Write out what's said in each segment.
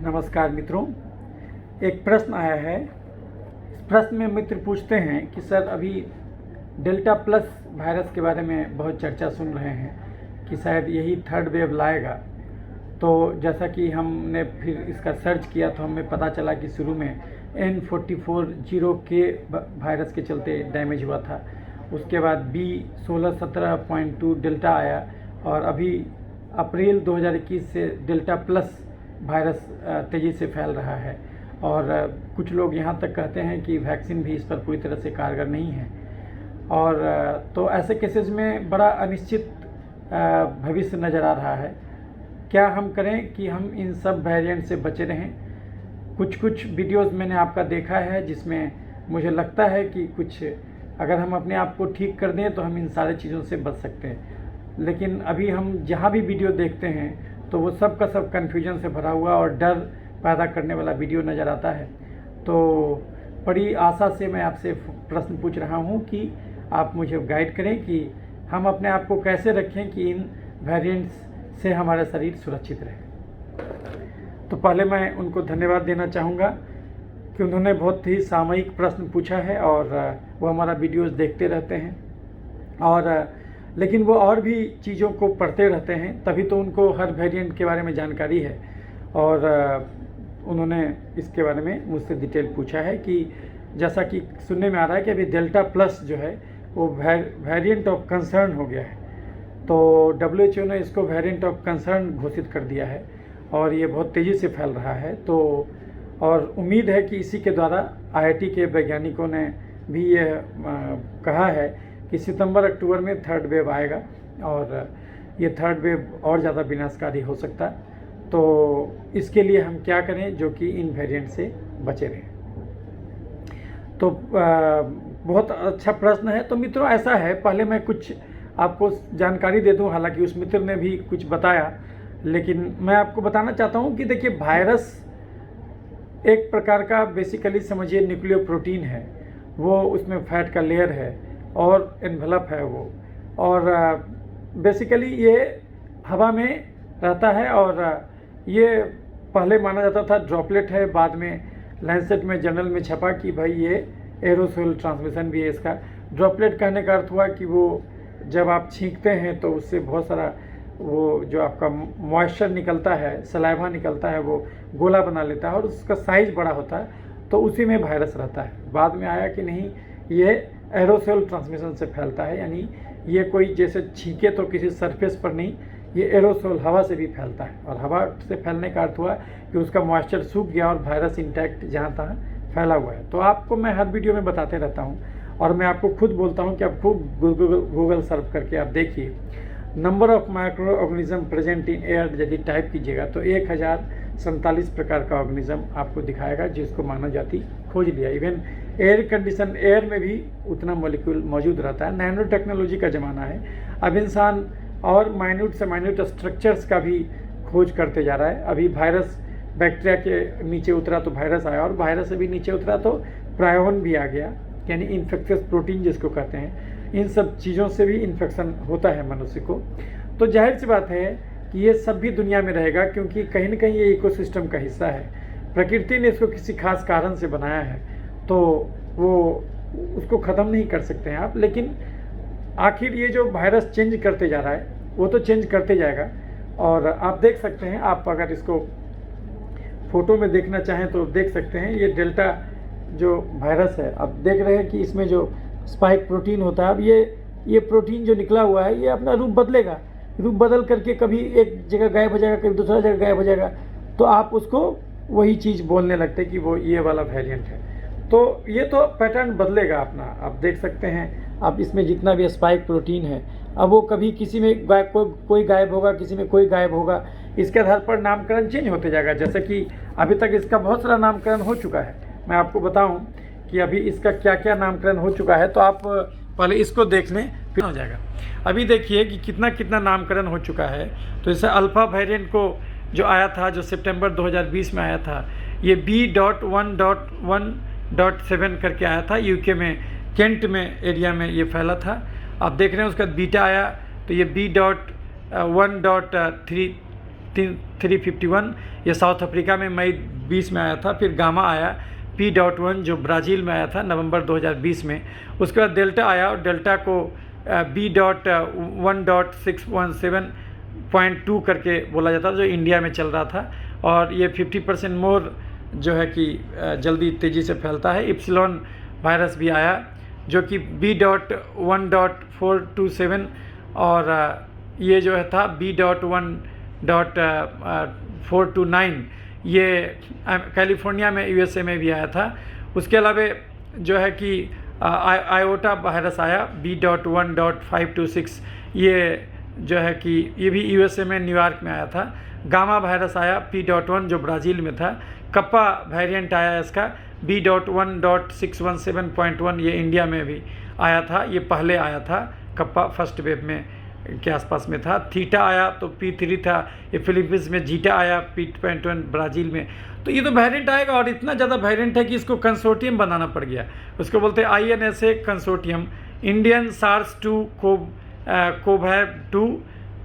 नमस्कार मित्रों, एक प्रश्न आया है। इस प्रश्न में मित्र पूछते हैं कि सर अभी डेल्टा प्लस वायरस के बारे में बहुत चर्चा सुन रहे हैं कि शायद यही थर्ड वेव लाएगा। तो जैसा कि हमने फिर इसका सर्च किया तो हमें पता चला कि शुरू में N44.0K वायरस के चलते डैमेज हुआ था, उसके बाद B1617.2 डेल्टा आया और अभी अप्रैल 2021 से डेल्टा प्लस वायरस तेज़ी से फैल रहा है। और कुछ लोग यहाँ तक कहते हैं कि वैक्सीन भी इस पर पूरी तरह से कारगर नहीं है। और तो ऐसे केसेस में बड़ा अनिश्चित भविष्य नज़र आ रहा है। क्या हम करें कि हम इन सब वेरिएंट से बचे रहें? कुछ वीडियोस मैंने आपका देखा है जिसमें मुझे लगता है कि कुछ अगर हम अपने आप को ठीक कर दें तो हम इन सारी चीज़ों से बच सकते हैं। लेकिन अभी हम जहाँ भी वीडियो देखते हैं तो वो सब का सब कन्फ्यूजन से भरा हुआ और डर पैदा करने वाला वीडियो नज़र आता है। तो बड़ी आशा से मैं आपसे प्रश्न पूछ रहा हूँ कि आप मुझे गाइड करें कि हम अपने आप को कैसे रखें कि इन वेरिएंट्स से हमारा शरीर सुरक्षित रहे। तो पहले मैं उनको धन्यवाद देना चाहूँगा कि उन्होंने बहुत ही सामयिक प्रश्न पूछा है और वो हमारा वीडियोस देखते रहते हैं और लेकिन वो और भी चीज़ों को पढ़ते रहते हैं, तभी तो उनको हर वेरिएंट के बारे में जानकारी है। और उन्होंने इसके बारे में मुझसे डिटेल पूछा है कि जैसा कि सुनने में आ रहा है कि अभी डेल्टा प्लस जो है वो वेरिएंट ऑफ कंसर्न हो गया है। तो WHO ने इसको वेरिएंट ऑफ कंसर्न घोषित कर दिया है और ये बहुत तेज़ी से फैल रहा है। तो और उम्मीद है कि इसी के द्वारा IIT के वैज्ञानिकों ने भी ये कहा है कि सितंबर-अक्टूबर में थर्ड वेव आएगा और ये थर्ड वेव और ज़्यादा विनाशकारी हो सकता है। तो इसके लिए हम क्या करें जो कि इन वेरिएंट से बचे रहें। तो बहुत अच्छा प्रश्न है। तो मित्रों ऐसा है, पहले मैं कुछ आपको जानकारी दे दूं, हालांकि उस मित्र ने भी कुछ बताया, लेकिन मैं आपको बताना चाहता हूं कि देखिए वायरस एक प्रकार का बेसिकली समझिए न्यूक्लियर प्रोटीन है। वो उसमें फैट का लेयर है और एनवेलप है वो, और बेसिकली ये हवा में रहता है और ये पहले माना जाता था ड्रॉपलेट है, बाद में लैंसेट में जर्नल में छपा कि भाई ये एरोसोल ट्रांसमिशन भी है इसका। ड्रॉपलेट कहने का अर्थ हुआ कि वो जब आप छींकते हैं तो उससे बहुत सारा वो जो आपका मॉइस्चर निकलता है, सलाइवा निकलता है, वो गोला बना लेता है और उसका साइज़ बड़ा होता है, तो उसी में वायरस रहता है। बाद में आया कि नहीं, ये एरोसोल ट्रांसमिशन से फैलता है, यानी ये कोई जैसे छींके तो किसी सरफेस पर नहीं, ये एरोसोल हवा से भी फैलता है। और हवा से फैलने का अर्थ हुआ कि उसका मॉइस्चर सूख गया और वायरस इंटैक्ट जहाँ तहाँ फैला हुआ है। तो आपको मैं हर वीडियो में बताते रहता हूँ और मैं आपको खुद बोलता हूँ कि आप खूब गूगल सर्च करके आप देखिए number of micro organism present in air. यदि टाइप कीजिएगा तो 1047 प्रकार का ऑर्गेनिज्म आपको दिखाएगा जिसको मानव जाति खोज लिया। इवन एयर कंडीशन एयर में भी उतना मॉलिक्यूल मौजूद रहता है। नैनो टेक्नोलॉजी का ज़माना है, अब इंसान और माइन्यूट से माइन्यूट स्ट्रक्चर्स का भी खोज करते जा रहा है। अभी वायरस बैक्टीरिया के नीचे उतरा तो वायरस आया, और वायरस से भी नीचे उतरा तो प्रायोन भी आ गया, यानी इन्फेक्शियस प्रोटीन जिसको कहते हैं। इन सब चीज़ों से भी इन्फेक्शन होता है मनुष्य को। तो जाहिर सी बात है कि ये सब भी दुनिया में रहेगा, क्योंकि कहीं ना कहीं ये इकोसिस्टम का हिस्सा है। प्रकृति ने इसको किसी खास कारण से बनाया है, तो वो उसको ख़त्म नहीं कर सकते हैं आप। लेकिन आखिर ये जो वायरस चेंज करते जा रहा है वो तो चेंज करते जाएगा। और आप देख सकते हैं, आप अगर इसको फ़ोटो में देखना चाहें तो देख सकते हैं, ये डेल्टा जो वायरस है, आप देख रहे हैं कि इसमें जो स्पाइक प्रोटीन होता है, अब ये प्रोटीन जो निकला हुआ है ये अपना रूप बदलेगा। रूप बदल करके कभी एक जगह गायब हो जाएगा, कभी दूसरा जगह गायब हो जाएगा, तो आप उसको वही चीज़ बोलने लगते हैं कि वो ये वाला वेरिएंट है। तो ये तो पैटर्न बदलेगा अपना। आप देख सकते हैं, अब इसमें जितना भी स्पाइक प्रोटीन है, अब वो कभी किसी में कोई गायब होगा, किसी में कोई गायब होगा। इसके आधार पर नामकरण चेंज होते जाएगा। जैसे कि अभी तक इसका बहुत सारा नामकरण हो चुका है। मैं आपको बताऊं कि अभी इसका क्या क्या नामकरण हो चुका है, तो आप पहले इसको देख लें फिर हो जाएगा। अभी देखिए कि कितना कितना नामकरण हो चुका है। तो जैसे अल्फ़ा वेरिएंट को जो आया था, जो सितंबर 2020 में आया था, ये B.1.1.7 करके आया था, यूके में केंट में एरिया में ये फैला था। आप देख रहे हैं उसका बीटा आया तो ये B.1.3 351, ये साउथ अफ्रीका में मई 20 में आया था। फिर गामा आया P.1 जो ब्राज़ील में आया था नवंबर 2020 में। उसके बाद डेल्टा आया और डेल्टा को B.1.617.2 करके बोला जाता था, जो इंडिया में चल रहा था। और ये 50% मोर जो है कि जल्दी तेज़ी से फैलता है। इप्सिलॉन वायरस भी आया जो कि B.1.427 और ये जो है था B.1.429, ये कैलिफोर्निया में USA में भी आया था। उसके अलावा जो है कि आयोटा वायरस आया B.1.526, ये जो है कि ये भी USA में न्यूयॉर्क में आया था। गामा वायरस आया P.1 जो ब्राज़ील में था। कप्पा वेरिएंट आया इसका B.1.617.1, ये इंडिया में भी आया था। ये पहले आया था, कप्पा फर्स्ट वेव में के आसपास में था। थीटा आया तो P3 था, ये फिलीपींस में। जीटा आया P.1 ब्राज़ील में। तो ये तो वेरिएंट आएगा और इतना ज़्यादा वेरिएंट है कि इसको कंसोर्टियम बनाना पड़ गया। उसको बोलते हैं INSA consortium, Indian SARS-2 CoV-2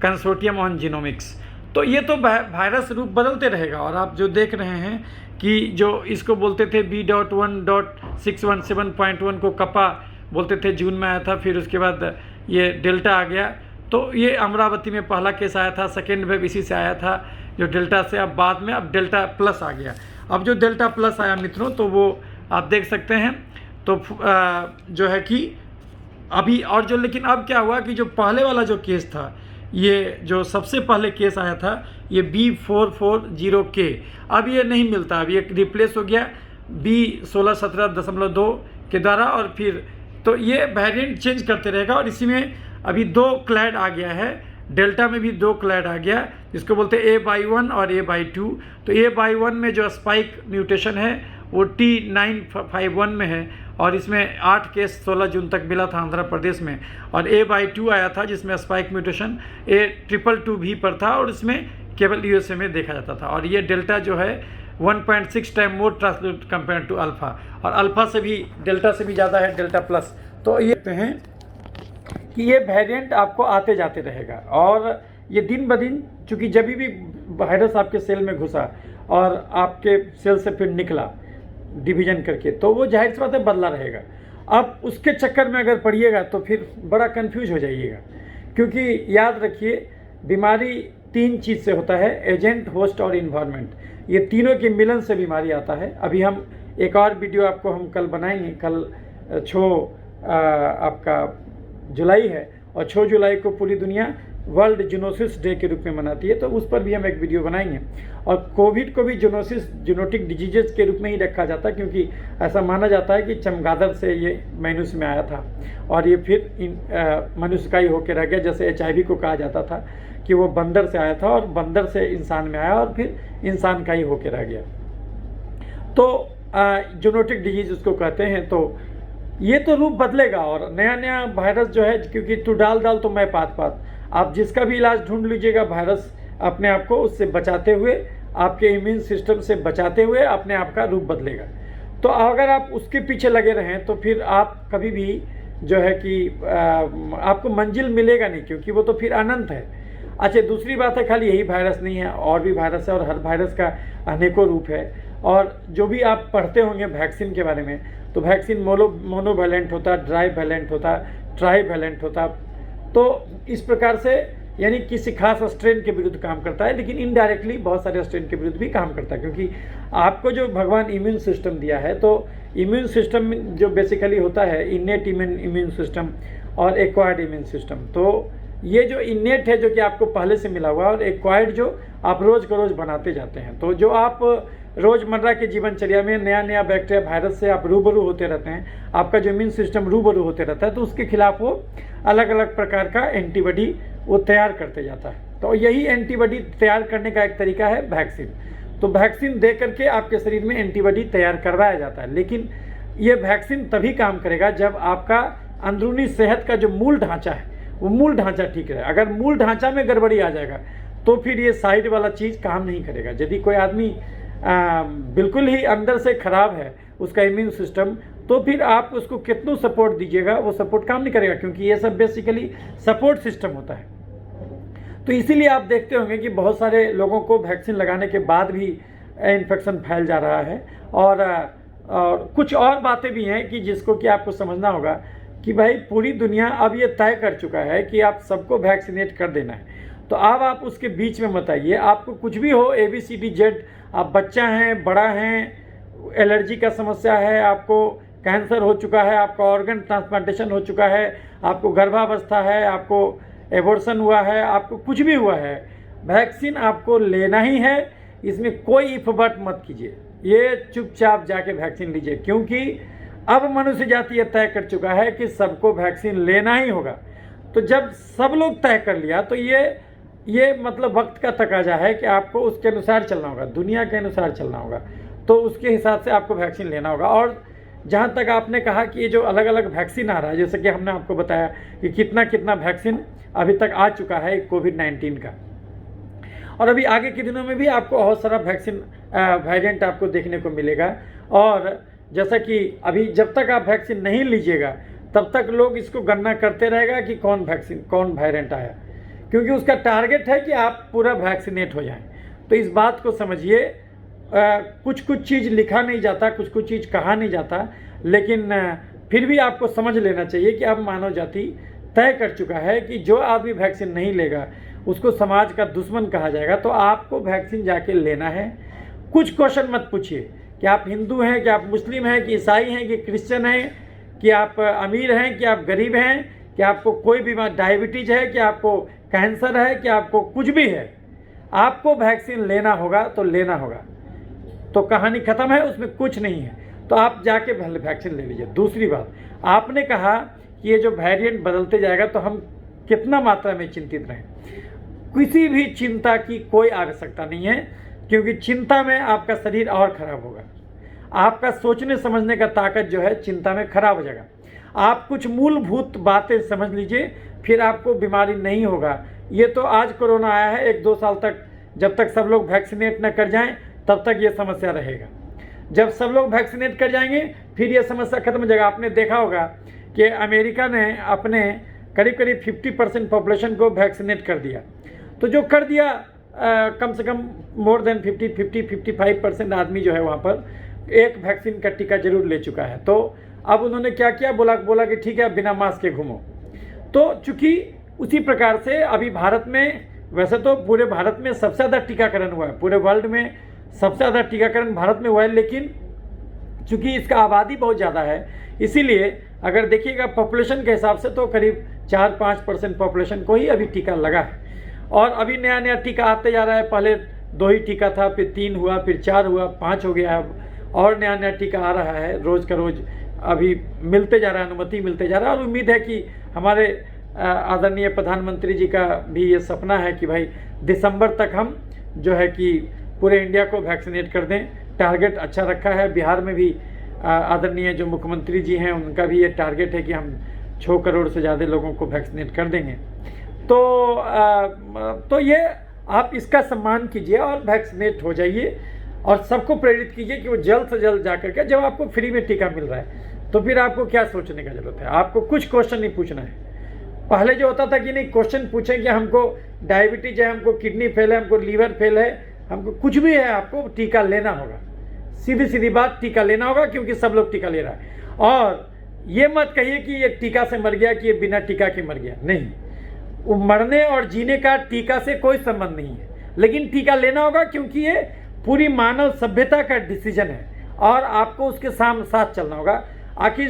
consortium on genomics. तो ये तो वायरस रूप बदलते रहेगा। और आप जो देख रहे हैं कि जो इसको बोलते थे B.1.617.1 को कप्पा बोलते थे, जून में आया था। फिर उसके बाद ये डेल्टा आ गया। तो ये अमरावती में पहला केस आया था, सेकेंड वेव इसी से आया था जो डेल्टा से। अब बाद में अब डेल्टा प्लस आ गया। अब जो डेल्टा प्लस आया मित्रों, तो वो आप देख सकते हैं। तो जो है कि अभी और जो, लेकिन अब क्या हुआ कि जो पहले वाला जो केस था, ये जो सबसे पहले केस आया था ये B.440K, अब ये नहीं मिलता। अब ये रिप्लेस हो गया B.1617.2 के द्वारा। और फिर तो ये वेरिएंट चेंज करते रहेगा। और इसी में अभी 2 क्लैड आ गया है, डेल्टा में भी 2 क्लैड आ गया, जिसको बोलते हैं A.1 और A.2। तो A.1 में जो स्पाइक म्यूटेशन है वो T951 में है और इसमें 8 केस 16 जून तक मिला था आंध्र प्रदेश में। और A.2 आया था जिसमें स्पाइक म्यूटेशन A222V पर था और इसमें केवल USA में देखा जाता था। और ये डेल्टा जो है 1.6 time more transmit compare to alpha, और अल्फ़ा से भी डेल्टा से भी ज़्यादा है डेल्टा प्लस। तो ये कहते हैं कि ये वेरिएंट आपको आते जाते रहेगा। और ये दिन ब दिन, चूँकि जब भी वायरस आपके सेल में घुसा और आपके सेल से फिर निकला डिवीजन करके, तो वो जाहिर सी बात है बदला रहेगा। अब उसके चक्कर में अगर पड़िएगा तो फिर बड़ा कंफ्यूज हो जाइएगा, क्योंकि याद रखिए बीमारी 3 चीज़ से होता है, एजेंट, होस्ट और इन्वायरमेंट। ये तीनों के मिलन से बीमारी आता है। अभी हम एक और वीडियो आपको हम कल बनाएंगे। कल 6 आपका जुलाई है और 6 जुलाई को पूरी दुनिया वर्ल्ड जूनोसिस डे के रूप में मनाती है, तो उस पर भी हम एक वीडियो बनाएंगे। और कोविड को भी जूनोसिस, जूनोटिक डिजीजेस के रूप में ही रखा जाता है, क्योंकि ऐसा माना जाता है कि चमगादड़ से ये मनुष्य में आया था और ये फिर मनुष्य का ही होकर रह गया। जैसे HIV को कहा जाता था कि वो बंदर से आया था और बंदर से इंसान में आया और फिर इंसान का ही होकर रह गया। तो जूनोटिक डिजीज उसको कहते हैं। तो ये तो रूप बदलेगा और नया नया वायरस जो है, क्योंकि तू डाल तो मैं पात, आप जिसका भी इलाज ढूंढ लीजिएगा, वायरस अपने आप को उससे बचाते हुए, आपके इम्यून सिस्टम से बचाते हुए अपने आप का रूप बदलेगा। तो अगर आप उसके पीछे लगे रहें तो फिर आप कभी भी जो है कि आपको मंजिल मिलेगा नहीं, क्योंकि वो तो फिर अनंत है। अच्छा, दूसरी बात है, खाली यही वायरस नहीं है, और भी वायरस है और हर वायरस का अनेकों रूप है। और जो भी आप पढ़ते होंगे वैक्सीन के बारे में, तो वैक्सीन मोनोवैलेंट होता, ट्राईवैलेंट होता, ट्राईवैलेंट होता। तो इस प्रकार से यानी किसी खास स्ट्रेन के विरुद्ध काम करता है, लेकिन इनडायरेक्टली बहुत सारे स्ट्रेन के विरुद्ध भी काम करता है, क्योंकि आपको जो भगवान इम्यून सिस्टम दिया है, तो इम्यून सिस्टम जो बेसिकली होता है इनेट इम्यून सिस्टम और एक्वायर्ड इम्यून सिस्टम। तो ये जो इनेट है जो कि आपको पहले से मिला हुआ, और एक्वायर्ड जो आप रोज़ को रोज़ बनाते जाते हैं। तो जो आप रोज़मर्रा के जीवनचर्या में नया नया बैक्टीरिया, वायरस से आप रूबरू होते रहते हैं, आपका जो इम्यून सिस्टम रूबरू होते रहता है, तो उसके खिलाफ वो अलग अलग प्रकार का एंटीबॉडी वो तैयार करते जाता है। तो यही एंटीबॉडी तैयार करने का एक तरीका है वैक्सीन। तो वैक्सीन दे करके आपके शरीर में एंटीबॉडी तैयार करवाया जाता है। लेकिन ये वैक्सीन तभी काम करेगा जब आपका अंदरूनी सेहत का जो मूल ढांचा है, वो मूल ढांचा ठीक रहे। अगर मूल ढांचा में गड़बड़ी आ जाएगा तो फिर ये साइड वाला चीज़ काम नहीं करेगा। यदि कोई आदमी बिल्कुल ही अंदर से खराब है उसका इम्यून सिस्टम, तो फिर आप उसको कितना सपोर्ट दीजिएगा, वो सपोर्ट काम नहीं करेगा, क्योंकि ये सब बेसिकली सपोर्ट सिस्टम होता है। तो इसीलिए आप देखते होंगे कि बहुत सारे लोगों को वैक्सीन लगाने के बाद भी इन्फेक्शन फैल जा रहा है। और कुछ और बातें भी हैं कि जिसको कि आपको समझना होगा कि भाई पूरी दुनिया अब ये तय कर चुका है कि आप सबको वैक्सीनेट कर देना है। तो अब आप उसके बीच में मत आइए। आपको कुछ भी हो ABCD, आप बच्चा हैं, बड़ा हैं, एलर्जी का समस्या है, आपको कैंसर हो चुका है, आपका ऑर्गन ट्रांसप्लांटेशन हो चुका है, आपको गर्भावस्था है, आपको एबॉर्शन हुआ है, आपको कुछ भी हुआ है, वैक्सीन आपको लेना ही है। इसमें कोई इफ बट मत कीजिए, ये चुपचाप जाके वैक्सीन लीजिए, क्योंकि अब मनुष्य जाति ये तय कर चुका है कि सबको वैक्सीन लेना ही होगा। तो जब सब लोग तय कर लिया तो ये मतलब वक्त का तकाजा है कि आपको उसके अनुसार चलना होगा, दुनिया के अनुसार चलना होगा। तो उसके हिसाब से आपको वैक्सीन लेना होगा। और जहाँ तक आपने कहा कि ये जो अलग अलग वैक्सीन आ रहा है, जैसे कि हमने आपको बताया कि कितना वैक्सीन अभी तक आ चुका है कोविड-19 का, और अभी आगे के दिनों में भी आपको बहुत सारा वैक्सीन वेरिएंट आपको देखने को मिलेगा। और जैसा कि अभी जब तक आप वैक्सीन नहीं लीजिएगा तब तक लोग इसको गणना करते रहेगा कि कौन वेरिएंट आया, क्योंकि उसका टारगेट है कि आप पूरा वैक्सीनेट हो जाएं। तो इस बात को समझिए, कुछ चीज़ लिखा नहीं जाता, कुछ चीज़ कहा नहीं जाता, लेकिन फिर भी आपको समझ लेना चाहिए कि अब मानव जाति तय कर चुका है कि जो आदमी वैक्सीन नहीं लेगा उसको समाज का दुश्मन कहा जाएगा। तो आपको वैक्सीन जाके लेना है। कुछ क्वेश्चन मत पूछिए कि आप हिंदू हैं, कि आप मुस्लिम हैं, कि ईसाई हैं, कि क्रिश्चियन हैं, कि आप अमीर हैं, कि आप गरीब हैं, कि आपको कोई बीमारी डायबिटीज़ है, कि आपको कैंसर है, कि आपको कुछ भी है, आपको वैक्सीन लेना होगा तो लेना होगा। तो कहानी ख़त्म है, उसमें कुछ नहीं है। तो आप जाके वैक्सीन ले लीजिए। दूसरी बात, आपने कहा कि ये जो वेरिएंट बदलते जाएगा तो हम कितना मात्रा में चिंतित रहें। किसी भी चिंता की कोई आवश्यकता नहीं है, क्योंकि चिंता में आपका शरीर और ख़राब होगा। आपका सोचने समझने का ताकत जो है चिंता में ख़राब हो जाएगा। आप कुछ मूलभूत बातें समझ लीजिए, फिर आपको बीमारी नहीं होगा। ये तो आज कोरोना आया है, 1-2 साल तक जब तक सब लोग वैक्सीनेट न कर जाएं तब तक ये समस्या रहेगा। जब सब लोग वैक्सीनेट कर जाएंगे फिर ये समस्या खत्म हो जाएगा। आपने देखा होगा कि अमेरिका ने अपने करीब 50% पॉपुलेशन को वैक्सीनेट कर दिया। तो जो कर दिया, कम से कम मोर देन 55% आदमी जो है वहाँ पर एक वैक्सीन का टीका जरूर ले चुका है। तो अब उन्होंने क्या किया, बोला कि ठीक है अब बिना मास्क के घूमो। तो चूँकि उसी प्रकार से अभी भारत में, वैसे तो पूरे भारत में सबसे ज़्यादा टीकाकरण हुआ है, पूरे वर्ल्ड में सबसे ज़्यादा टीकाकरण भारत में हुआ है, लेकिन चूँकि इसका आबादी बहुत ज़्यादा है, इसीलिए अगर देखिएगा पॉपुलेशन के हिसाब से तो करीब 4-5% पॉपुलेशन को ही अभी टीका लगा है। और अभी नया टीका आते जा रहा है। पहले 2 ही टीका था, फिर 3 हुआ, फिर 4 हुआ, 5 हो गया, अब और नया टीका आ रहा है, रोज़ का रोज़ अभी मिलते जा रहा है, अनुमति मिलते जा रहा है। और उम्मीद है कि हमारे आदरणीय प्रधानमंत्री जी का भी ये सपना है कि भाई दिसंबर तक हम जो है कि पूरे इंडिया को वैक्सीनेट कर दें। टारगेट अच्छा रखा है। बिहार में भी आदरणीय जो मुख्यमंत्री जी हैं उनका भी ये टारगेट है कि हम 6 करोड़ से ज़्यादा लोगों को वैक्सीनेट कर देंगे। तो ये आप इसका सम्मान कीजिए और वैक्सीनेट हो जाइए, और सबको प्रेरित कीजिए कि वो जल्द से जल्द जा करके, जब आपको फ्री में टीका मिल रहा है तो फिर आपको क्या सोचने का ज़रूरत है। आपको कुछ क्वेश्चन नहीं पूछना है। पहले जो होता था कि नहीं क्वेश्चन पूछें कि हमको डायबिटीज़ है, हमको किडनी फेल है, हमको लीवर फेल है, हमको कुछ भी है, आपको टीका लेना होगा। सीधी बात, टीका लेना होगा, क्योंकि सब लोग टीका ले रहा है। और ये मत कहिए कि ये टीका से मर गया, कि ये बिना टीका के मर गया। नहीं, वो मरने और जीने का टीका से कोई संबंध नहीं है, लेकिन टीका लेना होगा, क्योंकि ये पूरी मानव सभ्यता का डिसीजन है और आपको उसके साथ चलना होगा। आखिर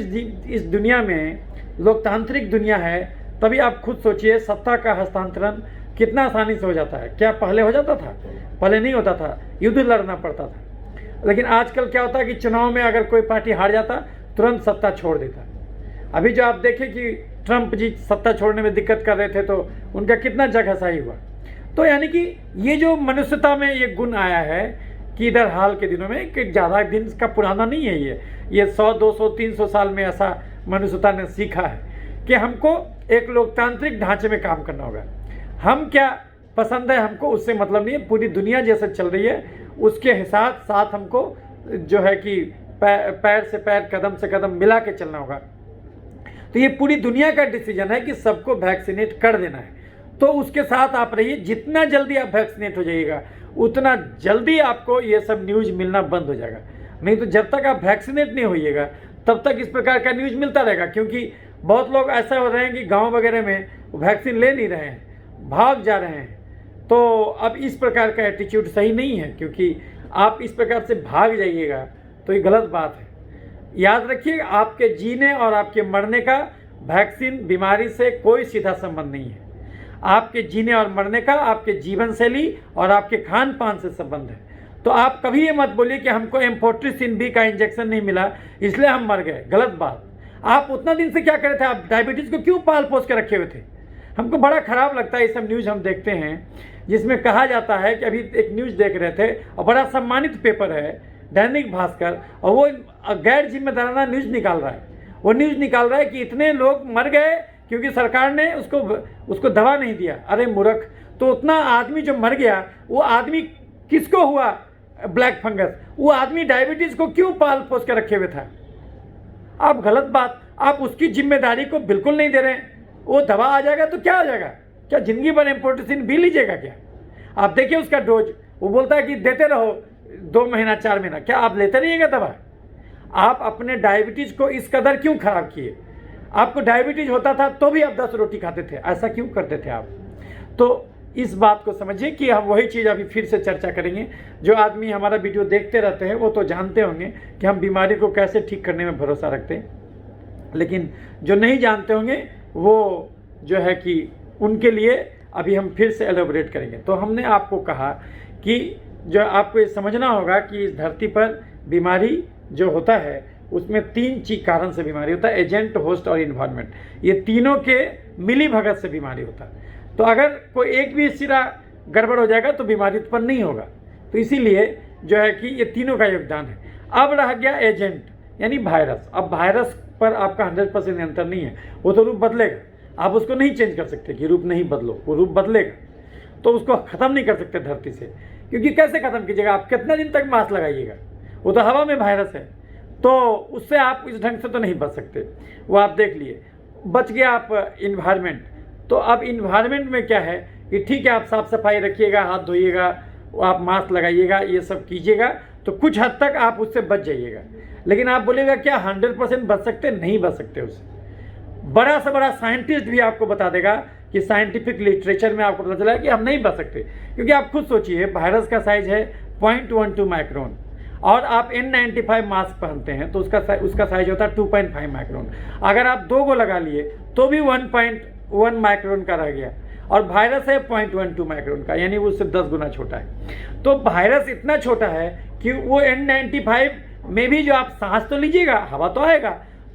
इस दुनिया में लोकतांत्रिक दुनिया है, तभी आप खुद सोचिए सत्ता का हस्तांतरण कितना आसानी से हो जाता है। क्या पहले हो जाता था? पहले नहीं होता था, युद्ध लड़ना पड़ता था। लेकिन आजकल क्या होता है कि चुनाव में अगर कोई पार्टी हार जाता तुरंत सत्ता छोड़ देता। अभी जो आप देखें कि ट्रंप जी सत्ता छोड़ने में दिक्कत कर रहे थे तो उनका कितना जगहसाही हुआ। तो यानी कि ये जो मनुष्यता में ये गुण आया है कि इधर हाल के दिनों में, कि ज़्यादा दिन का पुराना नहीं है ये 100, 200, 300 साल में ऐसा मनुष्यता ने सीखा है कि हमको एक लोकतांत्रिक ढांचे में काम करना होगा। हम क्या पसंद है हमको उससे मतलब नहीं है, पूरी दुनिया जैसे चल रही है उसके साथ हमको जो है कि पैर से पैर, कदम से कदम मिला के चलना होगा। तो ये पूरी दुनिया का डिसीजन है कि सबको वैक्सीनेट कर देना है। तो उसके साथ आप रहिए। जितना जल्दी आप वैक्सीनेट हो जाइएगा उतना जल्दी आपको ये सब न्यूज़ मिलना बंद हो जाएगा। नहीं तो जब तक आप वैक्सीनेट नहीं होइएगा तब तक इस प्रकार का न्यूज़ मिलता रहेगा, क्योंकि बहुत लोग ऐसा हो रहे हैं कि गांव वगैरह में वैक्सीन ले नहीं रहे हैं, भाग जा रहे हैं। तो अब इस प्रकार का एटीट्यूड सही नहीं है, क्योंकि आप इस प्रकार से भाग जाइएगा तो ये गलत बात है। याद रखिए, आपके जीने और आपके मरने का वैक्सीन बीमारी से कोई सीधा संबंध नहीं है। आपके जीने और मरने का आपके जीवन शैली और आपके खान पान से संबंध है। तो आप कभी ये मत बोलिए कि हमको एम्फोट्रिसिन बी का इंजेक्शन नहीं मिला इसलिए हम मर गए, गलत बात। आप उतना दिन से क्या करे थे? आप डायबिटीज़ को क्यों पाल पोस के रखे हुए थे? हमको बड़ा खराब लगता है ये सब न्यूज़ हम देखते हैं जिसमें कहा जाता है कि अभी एक न्यूज़ देख रहे थे और बड़ा सम्मानित पेपर है दैनिक भास्कर, और वो गैर जिम्मेदाराना न्यूज़ निकाल रहा है। वो न्यूज़ निकाल रहा है कि इतने लोग मर गए क्योंकि सरकार ने उसको दवा नहीं दिया। अरे मूर्ख, तो उतना आदमी जो मर गया वो आदमी किसको हुआ ब्लैक फंगस? वो आदमी डायबिटीज़ को क्यों पाल पोस के रखे हुए था? आप गलत बात, आप उसकी जिम्मेदारी को बिल्कुल नहीं दे रहे हैं। वो दवा आ जाएगा तो क्या हो जाएगा? क्या ज़िंदगी भर एम्फोट्रिसिन भी लीजिएगा क्या? आप देखिए उसका डोज, वो बोलता है कि देते रहो 2 महीना 4 महीना, क्या आप लेते रहिएगा दवा? आप अपने डायबिटीज़ को इस कदर क्यों खराब किए? आपको डायबिटीज़ होता था तो भी आप 10 रोटी खाते थे, ऐसा क्यों करते थे आप? तो इस बात को समझिए कि हम वही चीज़ अभी फिर से चर्चा करेंगे। जो आदमी हमारा वीडियो देखते रहते हैं वो तो जानते होंगे कि हम बीमारी को कैसे ठीक करने में भरोसा रखते हैं, लेकिन जो नहीं जानते होंगे वो जो है कि उनके लिए अभी हम फिर से एलोबरेट करेंगे। तो हमने आपको कहा कि जो आपको ये समझना होगा कि इस धरती पर बीमारी जो होता है उसमें 3 कारण से बीमारी होता है, एजेंट, होस्ट और इन्वायरमेंट। ये तीनों के मिली भगत से बीमारी होता है। तो अगर कोई एक भी सिरा गड़बड़ हो जाएगा तो बीमारी उत्पन्न नहीं होगा। तो इसीलिए जो है कि ये तीनों का योगदान है। अब रह गया एजेंट यानी वायरस। अब वायरस पर आपका 100% नियंत्रण नहीं है, वो तो रूप बदलेगा। आप उसको नहीं चेंज कर सकते कि रूप नहीं बदलो, वो रूप बदलेगा। तो उसको ख़त्म नहीं कर सकते धरती से, क्योंकि कैसे ख़त्म कीजिएगा? आप कितना दिन तक मास्क लगाइएगा? वो तो हवा में वायरस है, तो उससे आप इस ढंग से तो नहीं बच सकते। वो आप देख लिए। बच गया आप इन्वायरमेंट। तो अब इन्वायरमेंट में क्या है कि ठीक है, आप साफ़ सफाई रखिएगा, हाथ धोइएगा, आप मास्क लगाइएगा, ये सब कीजिएगा तो कुछ हद तक आप उससे बच जाइएगा। लेकिन आप बोलेगा क्या 100% बच सकते? नहीं बच सकते उससे। बड़ा से बड़ा साइंटिस्ट भी आपको बता देगा कि साइंटिफिक लिटरेचर में आपको पता चला है कि हम नहीं बच सकते, क्योंकि आप खुद सोचिए वायरस का साइज है 0.12 माइक्रोन और आप N95 मास्क पहनते हैं तो उसका साइज होता है 2.5 माइक्रोन। अगर आप 2 को लगा लिए तो भी 1.1 माइक्रोन का रह गया, और वायरस है 0.12 माइक्रोन का, यानी वो उससे 10 गुना छोटा है। तो वायरस इतना छोटा है कि वो N95 में भी जो आप सांस तो लीजिएगा, हवा तो आएगा,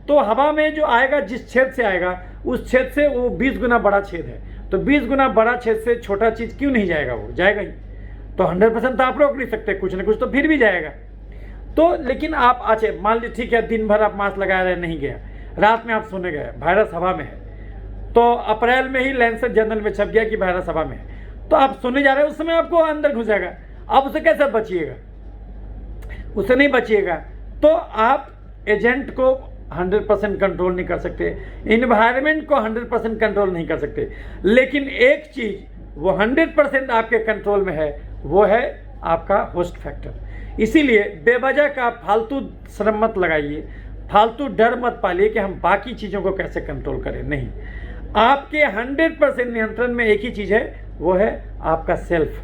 तो हवा में जो आएगा जिस छेद से आएगा उस छेद से वो 20 गुना बड़ा छेद है। तो 20 गुना बड़ा छेद से छोटा चीज़ क्यों नहीं जाएगा? वो जाएगा ही। तो 100% तो आप रोक नहीं सकते, कुछ ना कुछ तो फिर भी जाएगा। तो लेकिन आप अच्छा मान लीजिए ठीक है, दिन भर आप मास्क लगाए रहे, नहीं गया, रात में आप सोने गए, वायरस हवा में है, तो अप्रैल में ही लैंसेट जर्नल में छप गया कि वायरस हवा में है, तो आप सोने जा रहे हैं, उस समय आपको अंदर घुस जाएगा। आप उससे कैसे बचिएगा? उससे नहीं बचिएगा। तो आप एजेंट को 100% कंट्रोल नहीं कर सकते, इन्वायरमेंट को 100% कंट्रोल नहीं कर सकते, लेकिन एक चीज़ वो 100% आपके कंट्रोल में है, वो है आपका होस्ट फैक्टर। इसीलिए बेवजह का फालतू श्रम मत लगाइए, फालतू डर मत पालिए कि हम बाकी चीज़ों को कैसे कंट्रोल करें। नहीं, आपके 100% नियंत्रण में एक ही चीज़ है, वो है आपका सेल्फ,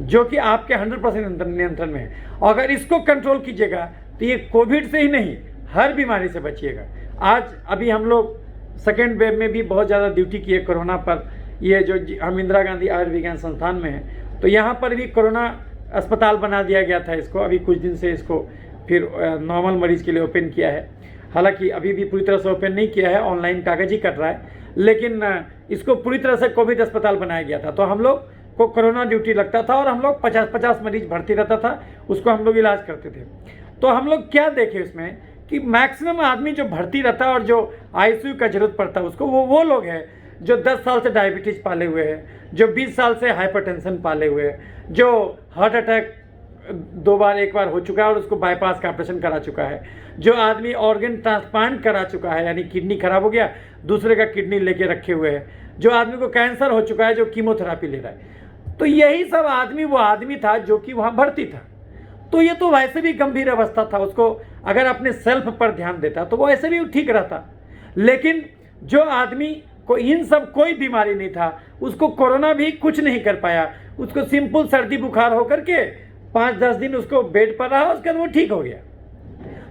जो कि आपके 100% नियंत्रण में है। अगर इसको कंट्रोल कीजिएगा तो ये कोविड से ही नहीं, हर बीमारी से बचिएगा। आज अभी हम लोग सेकेंड वेव में भी बहुत ज़्यादा ड्यूटी किए कोरोना पर। ये जो हम इंदिरा गांधी आयुर्विज्ञान संस्थान में हैं, तो यहाँ पर भी कोरोना अस्पताल बना दिया गया था इसको। अभी कुछ दिन से इसको फिर नॉर्मल मरीज़ के लिए ओपन किया है। हालांकि अभी भी पूरी तरह से ओपन नहीं किया है, ऑनलाइन कागज ही कट रहा है, लेकिन इसको पूरी तरह से कोविड अस्पताल बनाया गया था। तो हम लोग को कोरोना ड्यूटी लगता था और हम लोग 50-50 मरीज भर्ती रहता था, उसको हम लोग इलाज करते थे। तो हम लोग क्या देखे इसमें कि मैक्सिमम आदमी जो भर्ती रहता है और जो आईसीयू का जरूरत पड़ता है उसको, वो लोग हैं जो 10 साल से डायबिटीज़ पाले हुए हैं, जो 20 साल से हाइपरटेंशन पाले हुए हैं, जो हार्ट अटैक 2 बार 1 बार हो चुका है और उसको बाईपास का ऑपरेशन करा चुका है, जो आदमी ऑर्गन ट्रांसप्लांट करा चुका है, यानी किडनी खराब हो गया दूसरे का किडनी लेके रखे हुए हैं, जो आदमी को कैंसर हो चुका है, जो कीमोथेरापी ले रहा है। तो यही सब आदमी वो आदमी था जो कि वहाँ भर्ती था। तो ये तो वैसे भी गंभीर अवस्था था, उसको अगर अपने सेल्फ पर ध्यान देता तो वो ऐसे भी ठीक रहता। लेकिन जो आदमी को इन सब कोई बीमारी नहीं था, उसको कोरोना भी कुछ नहीं कर पाया, उसको सिंपल सर्दी बुखार होकर के 5-10 दिन उसको बेड पर रहा, उसके बाद वो ठीक हो गया।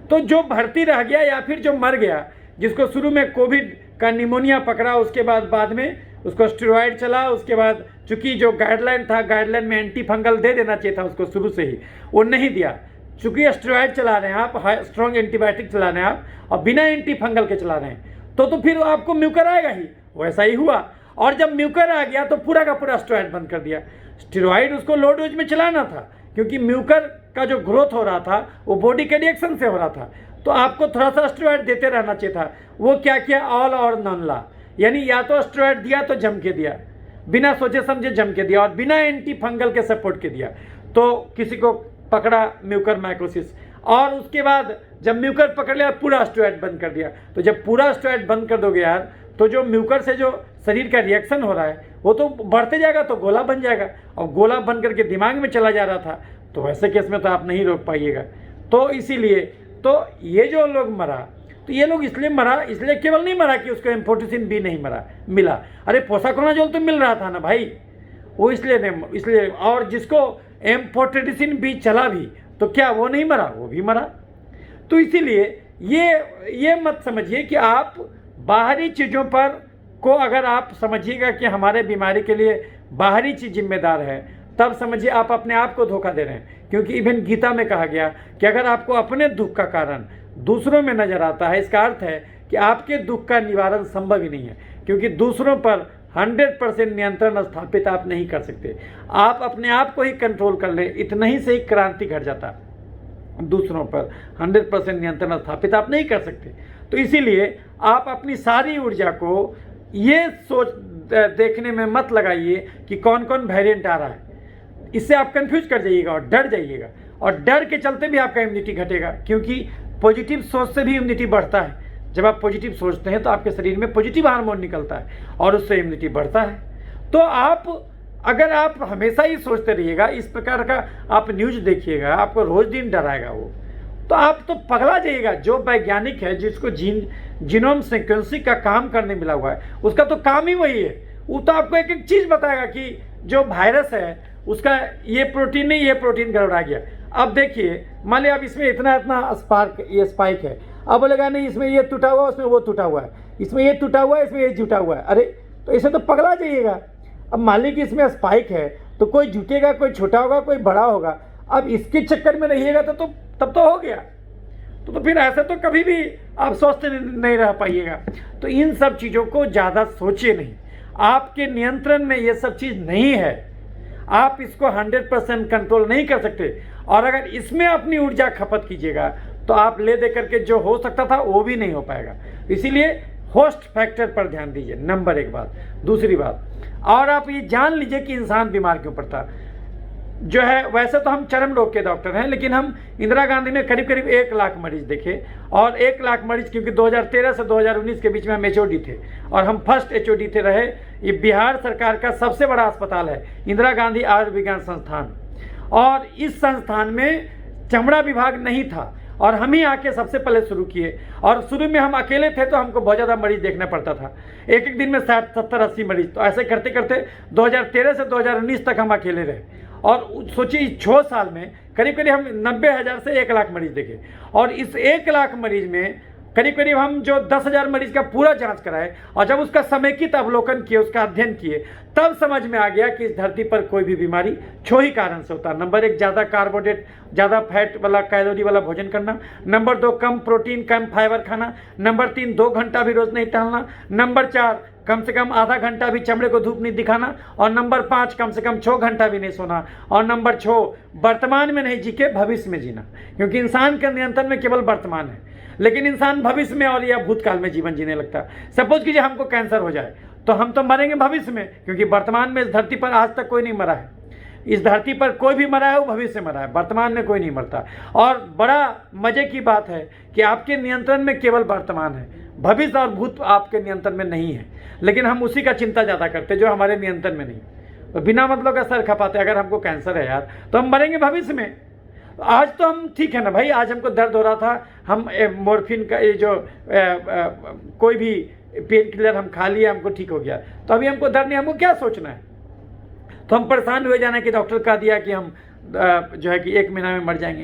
तो जो भर्ती रह गया या फिर जो मर गया, जिसको शुरू में कोविड का निमोनिया पकड़ा, उसके बाद में उसको स्टेरॉइड चला, उसके बाद चूंकि जो गाइडलाइन था, गाइडलाइन में एंटी फंगल दे देना चाहिए था उसको शुरू से ही, वो नहीं दिया। चूंकि स्टेरॉइड चला रहे हैं आप, हाई स्ट्रॉन्ग एंटीबायोटिक चला रहे हैं आप, और बिना एंटी फंगल के चला रहे हैं, तो फिर आपको म्यूकर आएगा ही। वैसा ही हुआ, और जब म्यूकर आ गया तो पूरा का पूरा स्टेरॉइड बंद कर दिया। स्टेरॉइड उसको लो डोज में चलाना था, क्योंकि म्यूकर का जो ग्रोथ हो रहा था वो बॉडी के रिएक्शन से हो रहा था, तो आपको थोड़ा सा स्टेरॉइड देते रहना चाहिए था। वो क्या किया, ऑल और नॉन ला, यानी या तो स्टेरॉइड दिया तो जम के दिया, बिना सोचे समझे जम के दिया, और बिना एंटी फंगल के सपोर्ट के दिया। तो किसी को पकड़ा म्यूकर माइकोसिस, और उसके बाद जब म्यूकर पकड़ लिया पूरा स्टेरॉइड बंद कर दिया। तो जब पूरा स्टेरॉइड बंद कर दोगे यार, तो जो म्यूकर से जो शरीर का रिएक्शन हो रहा है वो तो बढ़ते जाएगा, तो गोला बन जाएगा, और गोला बन करके दिमाग में चला जा रहा था, तो वैसे केस में तो आप नहीं रोक पाइएगा। तो इसीलिए तो ये जो लोग मरा, तो ये लोग इसलिए मरा, इसलिए केवल नहीं मरा कि उसको एम्फोटेरिसिन बी नहीं मिला। अरे पोसाकोनाजोल तो मिल रहा था ना भाई, वो इसलिए नहीं, इसलिए। और जिसको एम्फोटेरिसिन बी चला भी, तो क्या वो नहीं मरा, वो भी मरा। तो इसीलिए ये मत समझिए कि आप बाहरी चीज़ों पर को अगर आप समझिएगा कि हमारे बीमारी के लिए बाहरी चीज़ जिम्मेदार है, तब समझिए आप अपने आप को धोखा दे रहे हैं। क्योंकि इवन गीता में कहा गया कि अगर आपको अपने दुख का कारण दूसरों में नजर आता है, इसका अर्थ है कि आपके दुख का निवारण संभव ही नहीं है, क्योंकि दूसरों पर 100% नियंत्रण स्थापित आप नहीं कर सकते। आप अपने आप को ही कंट्रोल कर ले, इतना ही से ही क्रांति घट जाता। दूसरों पर 100% नियंत्रण स्थापित आप नहीं कर सकते। तो इसीलिए आप अपनी सारी ऊर्जा को ये सोच देखने में मत लगाइए कि कौन कौन वेरिएंट आ रहा है। इससे आप कंफ्यूज कर जाइएगा और डर जाइएगा, और डर के चलते भी आपका इम्यूनिटी घटेगा, क्योंकि पॉजिटिव सोच से भी इम्यूनिटी बढ़ता है। जब आप पॉजिटिव सोचते हैं तो आपके शरीर में पॉजिटिव हार्मोन निकलता है और उससे इम्यूनिटी बढ़ता है। तो अगर आप हमेशा ही सोचते रहिएगा, इस प्रकार का आप न्यूज देखिएगा, आपको रोज दिन डराएगा वो, तो आप तो पगला जाइएगा। जो वैज्ञानिक है, जिसको जीनोम सीक्वेंसिंग का काम करने मिला हुआ है, उसका तो काम ही वही है। वो तो आपको एक एक चीज़ बताएगा कि जो वायरस है उसका ये प्रोटीन नहीं, ये प्रोटीन गड़बड़ा गया। अब देखिए, मान लिया अब इसमें इतना ये स्पाइक है, अब बोलेगा नहीं इसमें ये टूटा हुआ, उसमें वो टूटा हुआ है, इसमें ये टूटा हुआ है, इसमें ये जुटा हुआ है। अरे तो इसे तो पगला जाइएगा। अब मान लीजिए कि इसमें स्पाइक है, तो कोई झुकेगा, कोई छोटा होगा, कोई बड़ा होगा। अब इसके चक्कर में रहिएगा तो तब तो हो गया। तो फिर ऐसे तो कभी भी आप स्वस्थ नहीं रह पाइएगा। तो इन सब चीज़ों को ज़्यादा सोचिए नहीं, आपके नियंत्रण में ये सब चीज़ नहीं है। आप इसको 100% कंट्रोल नहीं कर सकते, और अगर इसमें अपनी ऊर्जा खपत कीजिएगा तो आप ले दे करके जो हो सकता था वो भी नहीं हो पाएगा। इसीलिए होस्ट फैक्टर पर ध्यान दीजिए, नंबर 1 बात। दूसरी बात, और आप ये जान लीजिए कि इंसान बीमार क्यों पड़ता जो है। वैसे तो हम चरम रोग के डॉक्टर हैं, लेकिन हम इंदिरा गांधी में करीब 1 लाख मरीज देखे, और 1 लाख मरीज, क्योंकि 2013 से 2019 के बीच में हम HOD थे, और हम फर्स्ट HOD थे रहे। ये बिहार सरकार का सबसे बड़ा अस्पताल है, इंदिरा गांधी आयुर्विज्ञान संस्थान, और इस संस्थान में चमड़ा विभाग नहीं था, और हम ही आके सबसे पहले शुरू किए। और शुरू में हम अकेले थे तो हमको बहुत ज़्यादा मरीज देखना पड़ता था, एक दिन में 60, 70, 80 मरीज। तो ऐसे करते करते 2013 से 2019 तक हम अकेले रहे, और सोचिए 6 साल में करीब हम 90,000 से 1 लाख मरीज देखे। और इस 1 लाख मरीज में करीब हम जो 10,000 मरीज का पूरा जांच कराए, और जब उसका समेकित अवलोकन किए, उसका अध्ययन किए, तब समझ में आ गया कि इस धरती पर कोई भी बीमारी 6 ही कारण से होता है। नंबर 1, ज़्यादा कार्बोहाइड्रेट, ज़्यादा फैट वाला, कैलोरी वाला भोजन करना। नंबर 2, कम प्रोटीन, कम फाइबर खाना। नंबर 3, 2 घंटा भी रोज नहीं टहलना। नंबर 4, कम से कम आधा घंटा भी चमड़े को धूप नहीं दिखाना। और नंबर 5, कम से कम 6 घंटा भी नहीं सोना। और नंबर 6, वर्तमान में नहीं जी के भविष्य में जीना, क्योंकि इंसान के नियंत्रण में केवल वर्तमान है, लेकिन इंसान भविष्य में और या भूतकाल में जीवन जीने लगता है। सपोज कीजिए हमको कैंसर हो जाए, तो हम तो मरेंगे भविष्य में, क्योंकि वर्तमान में इस धरती पर आज तक कोई नहीं मरा है। इस धरती पर कोई भी मरा है वो भविष्य में मरा है, वर्तमान में कोई नहीं मरता। और बड़ा मजे की बात है कि आपके नियंत्रण में केवल वर्तमान है, भविष्य और भूत आपके नियंत्रण में नहीं है, लेकिन हम उसी का चिंता ज़्यादा करते हैं जो हमारे नियंत्रण में नहीं। तो बिना मतलब का सर खपाते, अगर हमको कैंसर है यार तो हम मरेंगे भविष्य में। आज तो हम ठीक है ना भाई, आज हमको दर्द हो रहा था, हम मॉर्फिन का ये जो कोई भी पेन किलर हम खा लिए, हमको ठीक हो गया, तो अभी हमको दर्द नहीं, हमको क्या सोचना है? तो हम परेशान हुए जाना कि डॉक्टर कह दिया कि हम जो है कि 1 महीना में मर जाएंगे।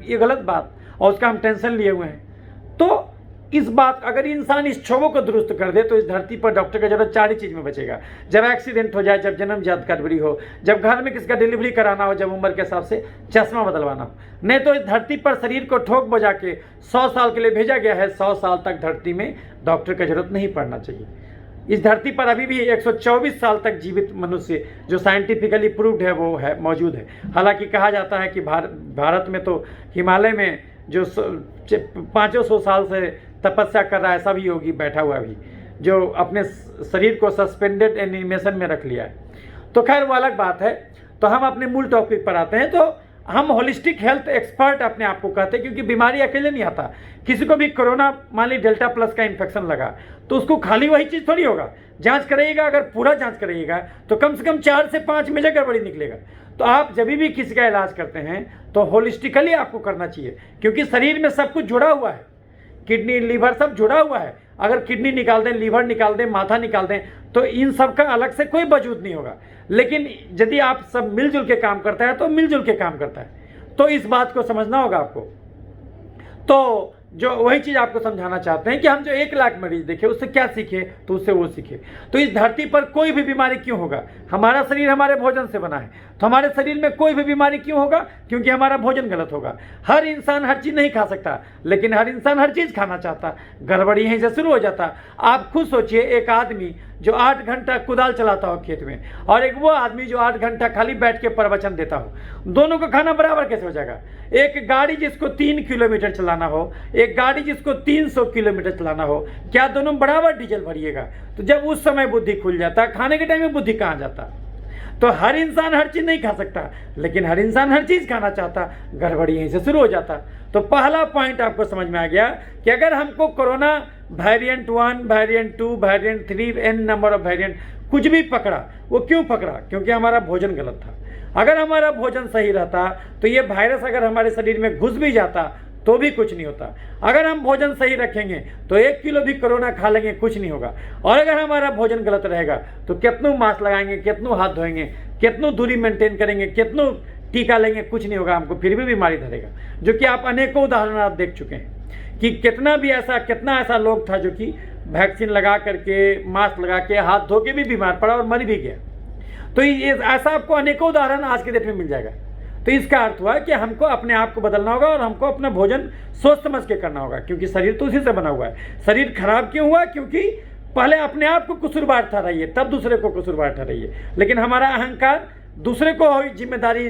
ये गलत बात, और उसका हम टेंशन लिए हुए हैं। तो इस बात, अगर इंसान इस क्षोभों को दुरुस्त कर दे तो इस धरती पर डॉक्टर का जरूरत 4 ही चीज़ में बचेगा। जब एक्सीडेंट हो जाए, जब जन्म जात गड़बड़ी हो, जब घर में किसका डिलीवरी कराना हो, जब उम्र के हिसाब से चश्मा बदलवाना हो। नहीं तो इस धरती पर शरीर को ठोक बजा के 100 साल के लिए भेजा गया है, 100 साल तक धरती में डॉक्टर का जरूरत नहीं पड़ना चाहिए। इस धरती पर अभी भी 124 साल तक जीवित मनुष्य जो साइंटिफिकली प्रूव्ड है वो है, मौजूद है। हालांकि कहा जाता है कि भारत में तो हिमालय में जो 500 साल से तपस्या कर रहा है, ऐसा भी योगी बैठा हुआ भी, जो अपने शरीर को सस्पेंडेड एनिमेशन में रख लिया है। तो खैर वो अलग बात है। तो हम अपने मूल टॉपिक पर आते हैं। तो हम होलिस्टिक हेल्थ एक्सपर्ट अपने आप को कहते हैं, क्योंकि बीमारी अकेले नहीं आता। किसी को भी कोरोना मान ली डेल्टा प्लस का इन्फेक्शन लगा तो उसको खाली वही चीज़ थोड़ी होगा, जांच कराइएगा, अगर पूरा जांच कराइएगा तो कम से कम 4 से 5 मेजर गड़बड़ी निकलेगा। तो आप जब भी किसी का इलाज करते हैं तो होलिस्टिकली आपको करना चाहिए, क्योंकि शरीर में सब कुछ जुड़ा हुआ है, किडनी लीवर सब जुड़ा हुआ है। अगर किडनी निकाल दें, लीवर निकाल दें, माथा निकाल दें तो इन सब का अलग से कोई वजूद नहीं होगा। लेकिन यदि आप सब मिलजुल के काम करता है तो मिलजुल के काम करता है। तो इस बात को समझना होगा आपको। तो जो वही चीज़ आपको समझाना चाहते हैं कि हम जो 1 लाख मरीज देखे उससे क्या सीखे, तो उससे वो सीखे। तो इस धरती पर कोई भी बीमारी क्यों होगा? हमारा शरीर हमारे भोजन से बना है, तो हमारे शरीर में कोई भी बीमारी क्यों होगा? क्योंकि हमारा भोजन गलत होगा। हर इंसान हर चीज़ नहीं खा सकता, लेकिन हर इंसान हर चीज़ खाना चाहता। गड़बड़ी यहीं से शुरू हो जाता। आप खुद सोचिए, एक आदमी जो 8 घंटा कुदाल चलाता हो खेत में, और एक वो आदमी जो 8 घंटा खाली बैठ के प्रवचन देता हो, दोनों को खाना बराबर कैसे हो जाएगा? एक गाड़ी जिसको 3 किलोमीटर चलाना हो, एक गाड़ी जिसको 300 किलोमीटर चलाना हो, क्या दोनों बराबर डीजल भरिएगा? तो जब उस समय बुद्धि खुल जाता, खाने के टाइम में बुद्धि कहाँ जाता? तो हर इंसान हर चीज़ नहीं खा सकता, लेकिन हर इंसान हर चीज़ खाना चाहता। गड़बड़ी यहीं से शुरू हो जाता। तो पहला पॉइंट आपको समझ में आ गया कि अगर हमको corona variant 1, variant 2, variant 3, n number of variant कुछ भी पकड़ा, वो क्यों पकड़ा? क्योंकि हमारा भोजन गलत था। अगर हमारा भोजन सही रहता तो ये वायरस अगर हमारे शरीर में घुस भी जाता तो भी कुछ नहीं होता। अगर हम भोजन सही रखेंगे तो 1 किलो भी कोरोना खा लेंगे, कुछ नहीं होगा। और अगर हमारा भोजन गलत रहेगा तो कितनों मास्क लगाएंगे, कितनों हाथ धोएंगे, कितनों दूरी मेंटेन करेंगे, कितनों टीका लेंगे, कुछ नहीं होगा, हमको फिर भी बीमारी धरेगा। जो कि आप अनेकों उदाहरण आप देख चुके हैं कि कितना ऐसा लोग था जो कि वैक्सीन लगा करके, मास्क लगा के, हाथ धो के भी बीमार पड़ा और मर भी गया। तो ये ऐसा आपको अनेकों उदाहरण आज के डेट में मिल जाएगा। तो इसका अर्थ हुआ कि हमको अपने आप को बदलना होगा और हमको अपना भोजन सोच समझ के करना होगा, क्योंकि शरीर तो उसी से बना हुआ है। शरीर खराब क्यों हुआ? क्योंकि पहले अपने आप को कसूरवार ठहराइए, तब दूसरे को कसूरवार ठहराइए। लेकिन हमारा अहंकार दूसरे को जिम्मेदारी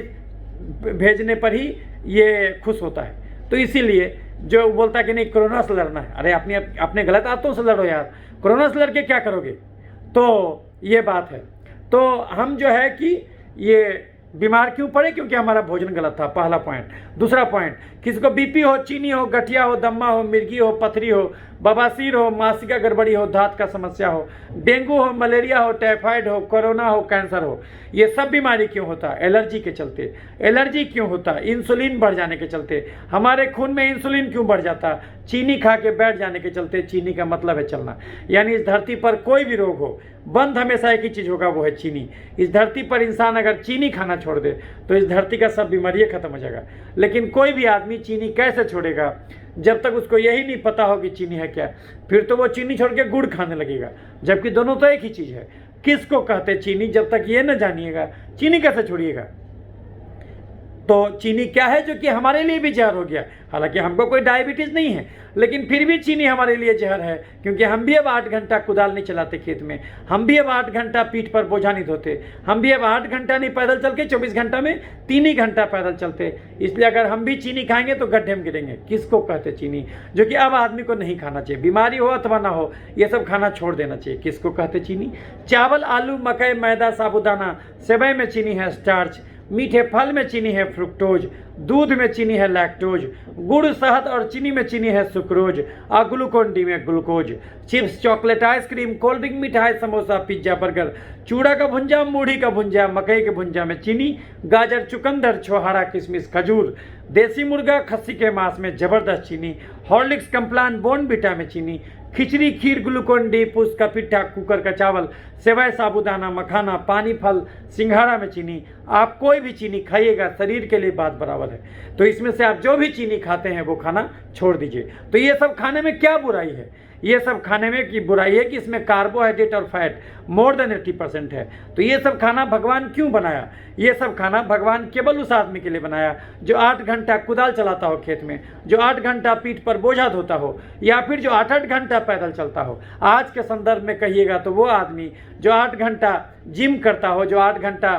भेजने पर ही ये खुश होता है। तो इसीलिए जो बोलता है कि नहीं कोरोना से लड़ना है, अरे अपने गलत आदतों से लड़ो यार, कोरोना से लड़ के क्या करोगे? तो ये बात है। तो हम जो है कि ये बीमार क्यों पड़े? क्योंकि हमारा भोजन गलत था, पहला पॉइंट। दूसरा पॉइंट, किसी को बीपी हो, चीनी हो, गठिया हो, दम्मा हो, मिर्गी हो, पथरी हो, बवासीर हो, मासिका गड़बड़ी हो, दांत का समस्या हो, डेंगू हो, मलेरिया हो, टाइफाइड हो, कोरोना हो, कैंसर हो, ये सब बीमारी क्यों होता? एलर्जी के चलते। एलर्जी क्यों होता? इंसुलिन बढ़ जाने के चलते। हमारे खून में इंसुलिन क्यों बढ़ जाता? चीनी खा के बैठ जाने के चलते। चीनी का मतलब है चलना। यानी इस धरती पर कोई भी रोग हो, बंद हमेशा एक ही चीज़ होगा, वो है चीनी। इस धरती पर इंसान अगर चीनी खाना छोड़ दे तो इस धरती का सब बीमारी खत्म हो जाएगा। लेकिन कोई भी आदमी चीनी कैसे छोड़ेगा जब तक उसको यही नहीं पता हो कि चीनी है क्या? फिर तो वो चीनी छोड़ के गुड़ खाने लगेगा, जबकि दोनों तो एक ही चीज़ है। किसको कहते चीनी? जब तक ये न जानिएगा चीनी कैसे छोड़िएगा? तो चीनी क्या है जो कि हमारे लिए भी जहर हो गया। हालांकि हमको कोई डायबिटीज़ नहीं है, लेकिन फिर भी चीनी हमारे लिए जहर है, क्योंकि हम भी अब 8 घंटा कुदाल नहीं चलाते खेत में, हम भी अब 8 घंटा पीठ पर बोझा नहीं ढोते, हम भी अब 8 घंटा नहीं पैदल चल के 24 घंटा में 3 ही घंटा पैदल चलते। इसलिए अगर हम भी चीनी खाएंगे तो गड्ढे में गिरेंगे। किसको कहते चीनी? जो कि अब आदमी को नहीं खाना चाहिए, बीमारी हो अथवा ना हो, ये सब खाना छोड़ देना चाहिए। किसको कहते चीनी? चावल, आलू, मकई, मैदा, साबुदाना, सेवई में चीनी है, स्टार्च, मीठे फल में चीनी है फ्रुक्टोज, दूध में चीनी है लैक्टोज, गुड़ शहद और चीनी में चीनी है सुक्रोज, और ग्लूकोन डी में glucose. Chips, chocolate, ice cream, cold drink, मिठाई, समोसा, पिज्जा, बर्गर, चूड़ा का भुंजा, मूढ़ी का भुंजा, मकई के भुंजा में चीनी, गाजर, चुकंदर, छोहाड़ा, किशमिश, खजूर, देसी मुर्गा, खस्सी के मांस में जबरदस्त चीनी, हॉर्लिक्स, कम्प्लान, बोर्नविटा में चीनी, खिचड़ी, खीर, ग्लूकोन डी, पुस का पिट्ठा, कुकर का चावल, सेवई, साबूदाना, मखाना, पानी फल, सिंघाड़ा में चीनी। आप कोई भी चीनी खाइएगा शरीर के लिए बात बराबर है। तो इसमें से आप जो भी चीनी खाते हैं वो खाना छोड़ दीजिए। तो ये सब खाने में क्या बुराई है? ये सब खाने में की बुराई है कि इसमें कार्बोहाइड्रेट और फैट मोर देन 80% है। तो ये सब खाना भगवान क्यों बनाया? ये सब खाना भगवान केवल उस आदमी के लिए बनाया जो 8 घंटा कुदाल चलाता हो खेत में, जो 8 घंटा पीठ पर बोझा ढोता हो, या फिर जो 8-8 घंटा पैदल चलता हो। आज के संदर्भ में कहिएगा तो वो आदमी जो 8 घंटा जिम करता हो, जो 8 घंटा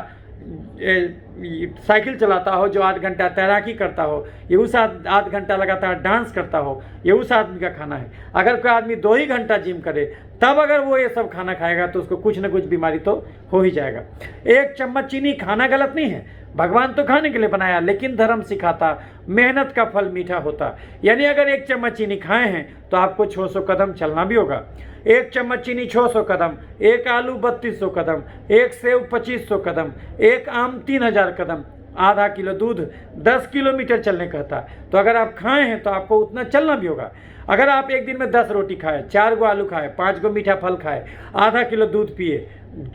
साइकिल चलाता हो, जो 8 घंटा तैराकी करता हो, ये उस 8 घंटा लगातार डांस करता हो, ये उस आदमी का खाना है। अगर कोई आदमी 2 ही घंटा जिम करे तब अगर वो ये सब खाना खाएगा तो उसको कुछ ना कुछ बीमारी तो हो ही जाएगा। 1 चम्मच चीनी खाना गलत नहीं है, भगवान तो खाने के लिए बनाया, लेकिन धर्म सिखाता मेहनत का फल मीठा होता। यानी अगर 1 चम्मच चीनी खाए हैं तो आपको 600 कदम चलना भी होगा। 1 चम्मच चीनी 600 कदम, 1 आलू 3200 कदम, 1 सेव 2500 कदम, 1 आम 3000 कदम, आधा किलो दूध 10 किलोमीटर चलने कहता। तो अगर आप खाए हैं तो आपको उतना चलना भी होगा। अगर आप एक दिन में 10 रोटी खाए, 4 गो आलू खाए, 5 गो मीठा फल खाए, आधा किलो दूध पिए,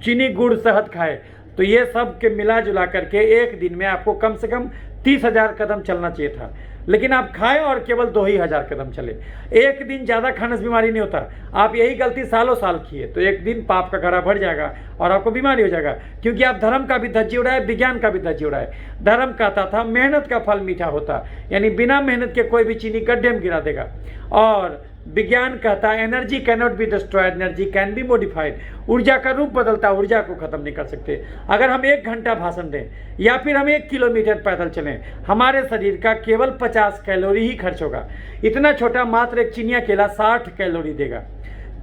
चीनी गुड़ शहद खाए, तो ये सब के मिला जुला करके एक दिन में आपको कम से कम 30,000 कदम चलना चाहिए था। लेकिन आप खाए और केवल 2,000 कदम चले। एक दिन ज़्यादा खाने से बीमारी नहीं होता। आप यही गलती सालों साल किए तो एक दिन पाप का घड़ा भर जाएगा और आपको बीमारी हो जाएगा, क्योंकि आप धर्म का भी धज्जी उड़ाए, विज्ञान का भी धज्जी उड़ाए। धर्म कहता था मेहनत का फल मीठा होता, यानी बिना मेहनत के कोई भी चीनी गड्ढे में गिरा देगा। और विज्ञान कहता है energy can not be destroyed, energy can be modified. ऊर्जा का रूप बदलता, ऊर्जा को खत्म नहीं कर सकते। अगर हम 1 घंटा भाषण दें या फिर हम 1 किलोमीटर पैदल चलें, हमारे शरीर का केवल 50 कैलोरी ही खर्च होगा। इतना छोटा मात्र एक चिनिया केला 60 कैलोरी देगा।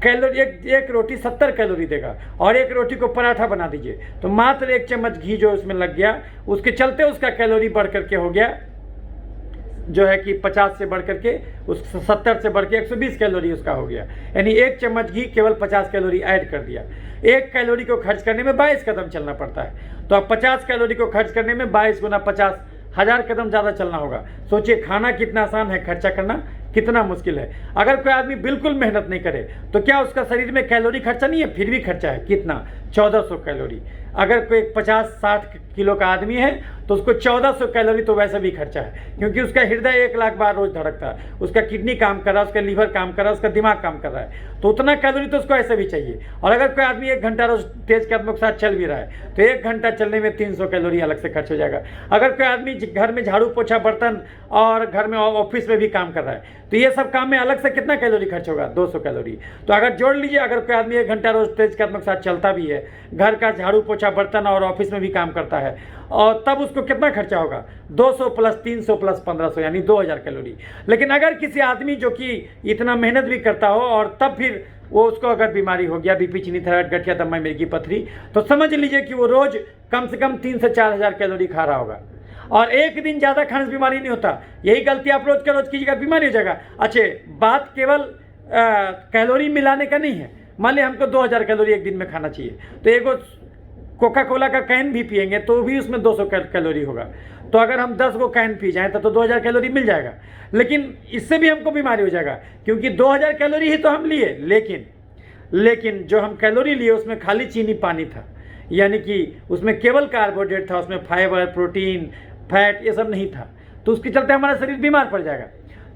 कैलोरी एक रोटी 70 कैलोरी देगा। और एक रोटी को पराठा बना दीजिए तो मात्र 1 चम्मच घी जो उसमें लग गया, उसके चलते उसका कैलोरी बढ़ करके हो गया जो है कि 50 से बढ़ करके उस 70 से बढ़ के 120 कैलोरी उसका हो गया। यानी 1 चम्मच घी केवल 50 कैलोरी ऐड कर दिया। 1 कैलोरी को खर्च करने में 22 कदम चलना पड़ता है। तो अब 50 कैलोरी को खर्च करने में 22 गुना 50,000 कदम ज़्यादा चलना होगा। सोचिए खाना कितना आसान है, खर्चा करना कितना मुश्किल है। अगर कोई आदमी बिल्कुल मेहनत नहीं करे तो क्या उसका शरीर में कैलोरी खर्चा नहीं है? फिर भी खर्चा है। कितना? 1400 कैलोरी। अगर कोई 50-60 किलो का आदमी है तो उसको 1400 कैलोरी तो वैसे भी खर्चा है, क्योंकि उसका हृदय 1 लाख बार रोज धड़कता है, उसका किडनी काम कर रहा है, उसका लीवर काम कर रहा है, उसका दिमाग काम कर रहा है, तो उतना कैलोरी तो उसको ऐसे भी चाहिए। और अगर कोई आदमी 1 घंटा रोज तेज कदमों के साथ चल भी रहा है तो 1 घंटा चलने में 300 कैलोरी अलग से खर्च हो जाएगा। अगर कोई आदमी घर में झाड़ू पोछा बर्तन और घर में ऑफिस में भी काम कर रहा है तो ये सब काम में अलग से कितना कैलोरी खर्च होगा? 200 कैलोरी। तो अगर जोड़ लीजिए, अगर कोई आदमी 1 घंटा रोज तेज कदमों के साथ चलता भी है, घर का झाड़ू पोछा बर्तन और ऑफिस में भी काम करता है, और तब उसको कितना खर्चा होगा? 200 प्लस 300 प्लस 1500 यानी 2000 कैलोरी। लेकिन अगर किसी आदमी जो कि इतना मेहनत भी करता हो और तब फिर वो उसको अगर बीमारी हो गया, बीपी, चीनी, थायराइड, गठिया, दमा, मिर्गी, पथरी, तो समझ लीजिए कि वो रोज कम से कम 3 से 4000 कैलोरी खा रहा होगा। और एक दिन ज़्यादा खाने से बीमारी नहीं होता। यही गलती आप रोज का रोज कीजिएगा, बीमारी हो जाएगा। अच्छा, बात केवल कैलोरी मिलाने का नहीं है। मान लिया हमको 2000 कैलोरी एक दिन में खाना चाहिए, तो एगो कोका कोला का कैन भी पिएंगे तो भी उसमें 200 कैलोरी होगा। तो अगर हम 10 गो कैन पी जाएं तो 2000 कैलोरी मिल जाएगा। लेकिन इससे भी हमको बीमारी हो जाएगा, क्योंकि 2000 कैलोरी ही तो हम लिए, लेकिन जो हम कैलोरी लिए उसमें खाली चीनी पानी था, यानी कि उसमें केवल कार्बोहाइड्रेट था, उसमें फाइबर, प्रोटीन, फैट ये सब नहीं था। तो उसके चलते हमारा शरीर बीमार पड़ जाएगा।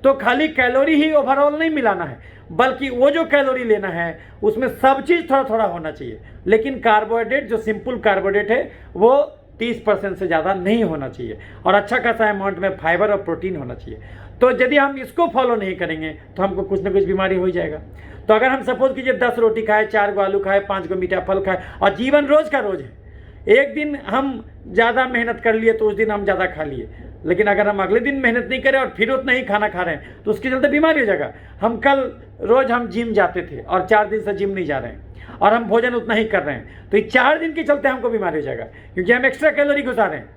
तो खाली कैलोरी ही ओवरऑल नहीं मिलाना है, बल्कि वो जो कैलोरी लेना है उसमें सब चीज़ थोड़ा थोड़ा होना चाहिए। लेकिन कार्बोहाइड्रेट जो सिंपल कार्बोहाइड्रेट है वो 30% से ज़्यादा नहीं होना चाहिए, और अच्छा खासा अमाउंट में फाइबर और प्रोटीन होना चाहिए। तो यदि हम इसको फॉलो नहीं करेंगे तो हमको कुछ ना कुछ बीमारी हो जाएगा। तो अगर हम सपोज कीजिए 10 रोटी खाए, 4 गो आलू खाए, 5 गो मीठा फल खाए, और जीवन रोज का रोज है, एक दिन हम ज़्यादा मेहनत कर लिए तो उस दिन हम ज़्यादा खा लिए, लेकिन अगर हम अगले दिन मेहनत नहीं करें और फिर उतना ही खाना खा रहे हैं तो उसके चलते बीमारी हो जाएगा। हम कल रोज हम जिम जाते थे और 4 दिन से जिम नहीं जा रहे हैं और हम भोजन उतना ही कर रहे हैं, तो ये 4 दिन के चलते हमको बीमारी हो जाएगा, क्योंकि हम एक्स्ट्रा कैलोरी घुसा रहे हैं।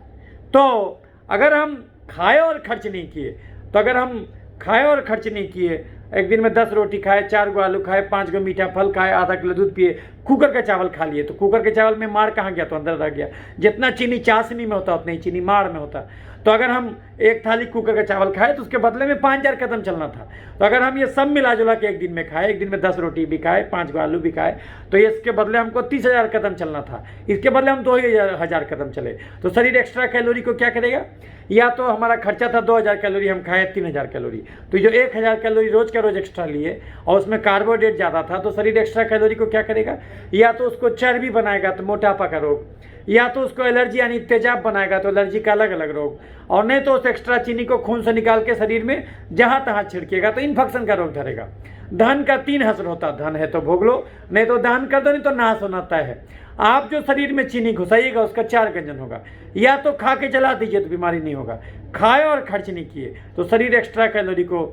तो अगर हम खाए और खर्च नहीं किए, तो अगर हम खाए और खर्च नहीं किए, एक दिन में 10 रोटी खाए, 4 गो आलू खाए, 5 गो मीठा फल खाए, आधा किलो दूध पिए, कुकर का चावल खा लिए, तो कुकर के चावल में माड़ कहाँ गया? तो अंदर रह गया। जितना चीनी चाशनी में होता उतना ही चीनी माड़ में होता। तो अगर हम एक थाली कुकर का चावल खाए तो उसके बदले में 5000 कदम चलना था। तो अगर हम ये सब मिला जुला के एक दिन में खाए, एक दिन में 10 रोटी भी खाए, 5 गो आलू भी खाए, तो इसके बदले हमको 30,000 कदम चलना था। इसके बदले हम 2000 कदम चले, तो शरीर एक्स्ट्रा कैलोरी को क्या करेगा? या तो हमारा खर्चा था 2000 कैलोरी, हम खाए 3000 कैलोरी, तो जो 1000 कैलोरी रोज का रोज एक्स्ट्रा लिए और उसमें कार्बोहाइड्रेट ज़्यादा था, तो शरीर एक्स्ट्रा कैलोरी को क्या करेगा? या तो उसको चर्बी बनाएगा, तो मोटापा का रोग, या तो उसको एलर्जी यानी तेजाब बनाएगा, तो एलर्जी का अलग अलग रोग, और नहीं तो उस एक्स्ट्रा चीनी को खून से निकाल के शरीर में जहाँ तहाँ छिड़केगा तो इन्फेक्शन का रोग धरेगा। धन का 3 हसर होता, धन है तो भोग लो, नहीं तो दान कर दो, नहीं तो नाश होना तय है। आप जो शरीर में चीनी घुसाइएगा उसका 4 व्यंजन होगा। या तो खा के जला दीजिए तो बीमारी नहीं होगा, खाए और खर्च नहीं किए तो शरीर एक्स्ट्रा कैलोरी को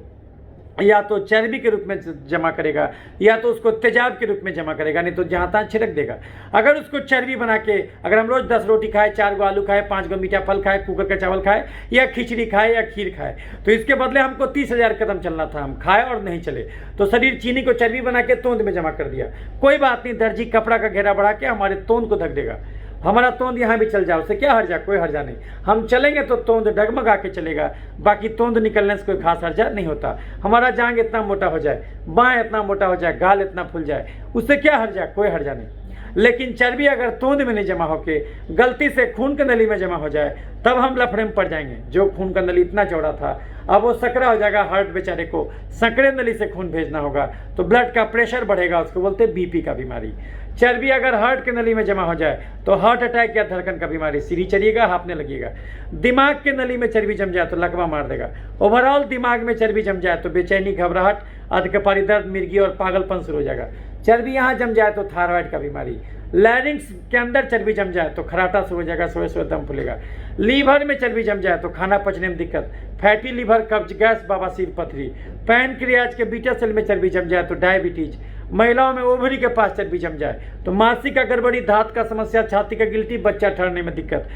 या तो चर्बी के रूप में जमा करेगा, या तो उसको तेजाब के रूप में जमा करेगा, नहीं तो जहाँ तहाँ छिड़क देगा। अगर उसको चर्बी बना के, अगर हम रोज 10 रोटी खाए, 4 गो आलू खाए, 5 गो मीठा फल खाए, कुकर का चावल खाए, या खिचड़ी खाए या खीर खाए, तो इसके बदले हमको 30,000 कदम चलना था, हम खाए और नहीं चले, तो शरीर चीनी को चर्बी बना के तोंद में जमा कर दिया। कोई बात नहीं, दर्जी कपड़ा का घेरा बढ़ा के हमारे तोंद को ढक देगा। हमारा तोंद यहाँ भी चल जाओ, उससे क्या हर्जा? कोई हर्जा नहीं। हम चलेंगे तो तोंद डगमगा के चलेगा, बाकी तोंद निकलने से कोई खास हर्जा नहीं होता। हमारा जांग इतना मोटा हो जाए, बाएं इतना मोटा हो जाए, गाल इतना फूल जाए, उससे क्या हर्जा? कोई हर्जा नहीं। लेकिन चर्बी अगर तोंद में नहीं जमा होके गलती से खून की नली में जमा हो जाए, तब हम लफड़े में पड़ जाएंगे। जो खून का नली इतना चौड़ा था, अब वो सकरा हो जाएगा, हार्ट बेचारे को संकरे नली से खून भेजना होगा, तो ब्लड का प्रेशर बढ़ेगा, उसको बोलते हैं बीपी का बीमारी। चर्बी अगर हार्ट के नली में जमा हो जाए तो हार्ट अटैक या धड़कन का बीमारी, सीढ़ी चढ़िएगा, हाँफने लगेगा। दिमाग के नली में चर्बी जम जाए तो लकवा मार देगा। ओवरऑल दिमाग में चर्बी जम जाए तो बेचैनी, घबराहट, अधकपारी दर्द, मिर्गी और पागलपन शुरू हो जाएगा। चर्बी यहाँ जम जाए तो थायराइड का बीमारी। लैरिंग्स के अंदर चर्बी जम जाए तो खराटा शुरू हो जाएगा, सोए सोए दम फूलेगा। लीवर में चर्बी जम जाए तो खाना पचने में दिक्कत, फैटी लीवर, कब्ज, गैस, बवासीर, पथरी। पैनक्रियाज के बीटा सेल में चर्बी जम जाए तो डायबिटीज। महिलाओं में ओवरी के पास चर्बी जम जाए तो मासिक का गड़बड़ी, दांत का समस्या, छाती का गिल्टी, बच्चा ठहरने में दिक्कत,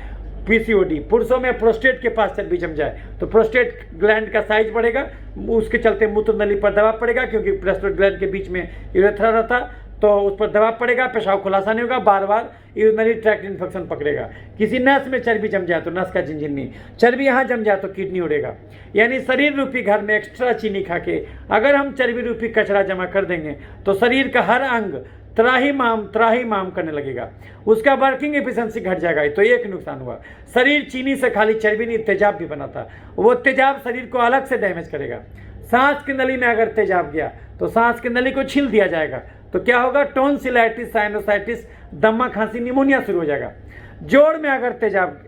पीसीओडी। पुरुषों में प्रोस्टेट के पास चर्बी जम जाए तो प्रोस्टेट ग्लैंड का साइज बढ़ेगा, उसके चलते मूत्र नली पर दबाव पड़ेगा, क्योंकि प्रोस्टेट ग्लैंड के बीच में यूरेथ्रा रहता, तो उस पर दबाव पड़ेगा, पेशाब खुलासा नहीं होगा, बार बार यूरिनरी ट्रैक्ट इन्फेक्शन पकड़ेगा। किसी नस में चर्बी जम जाए तो नस का झिनझिनी, चर्बी यहाँ जम जाए तो किडनी उड़ेगा। यानी शरीर रूपी घर में एक्स्ट्रा चीनी खा के अगर हम चर्बी रूपी कचरा जमा कर देंगे तो शरीर का हर अंग त्राही माम करने लगेगा, उसका वर्किंग एफिशिएंसी घट जाएगा। तो एक नुकसान हुआ, शरीर चीनी से खाली चर्बी नहीं तेजाब भी बनाता, वो तेजाब शरीर को अलग से डैमेज करेगा। सांस की नली में अगर तेजाब गया तो सांस की नली को छील दिया जाएगा, तो क्या होगा? टॉन्सिलाइटिस, साइनोसाइटिस, दमा, खांसी, निमोनिया शुरू हो जाएगा। जोड़ में अगर तेजाब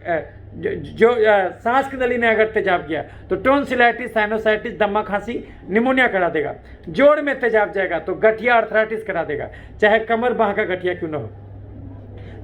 सांस की नली में अगर तेजाब गया तो टॉन्सिलाइटिस, साइनोसाइटिस, दमा, खांसी, निमोनिया करा देगा। जोड़ में तेजाब जाएगा तो गठिया, अर्थराइटिस करा देगा, चाहे कमर बाह का गठिया क्यों न हो।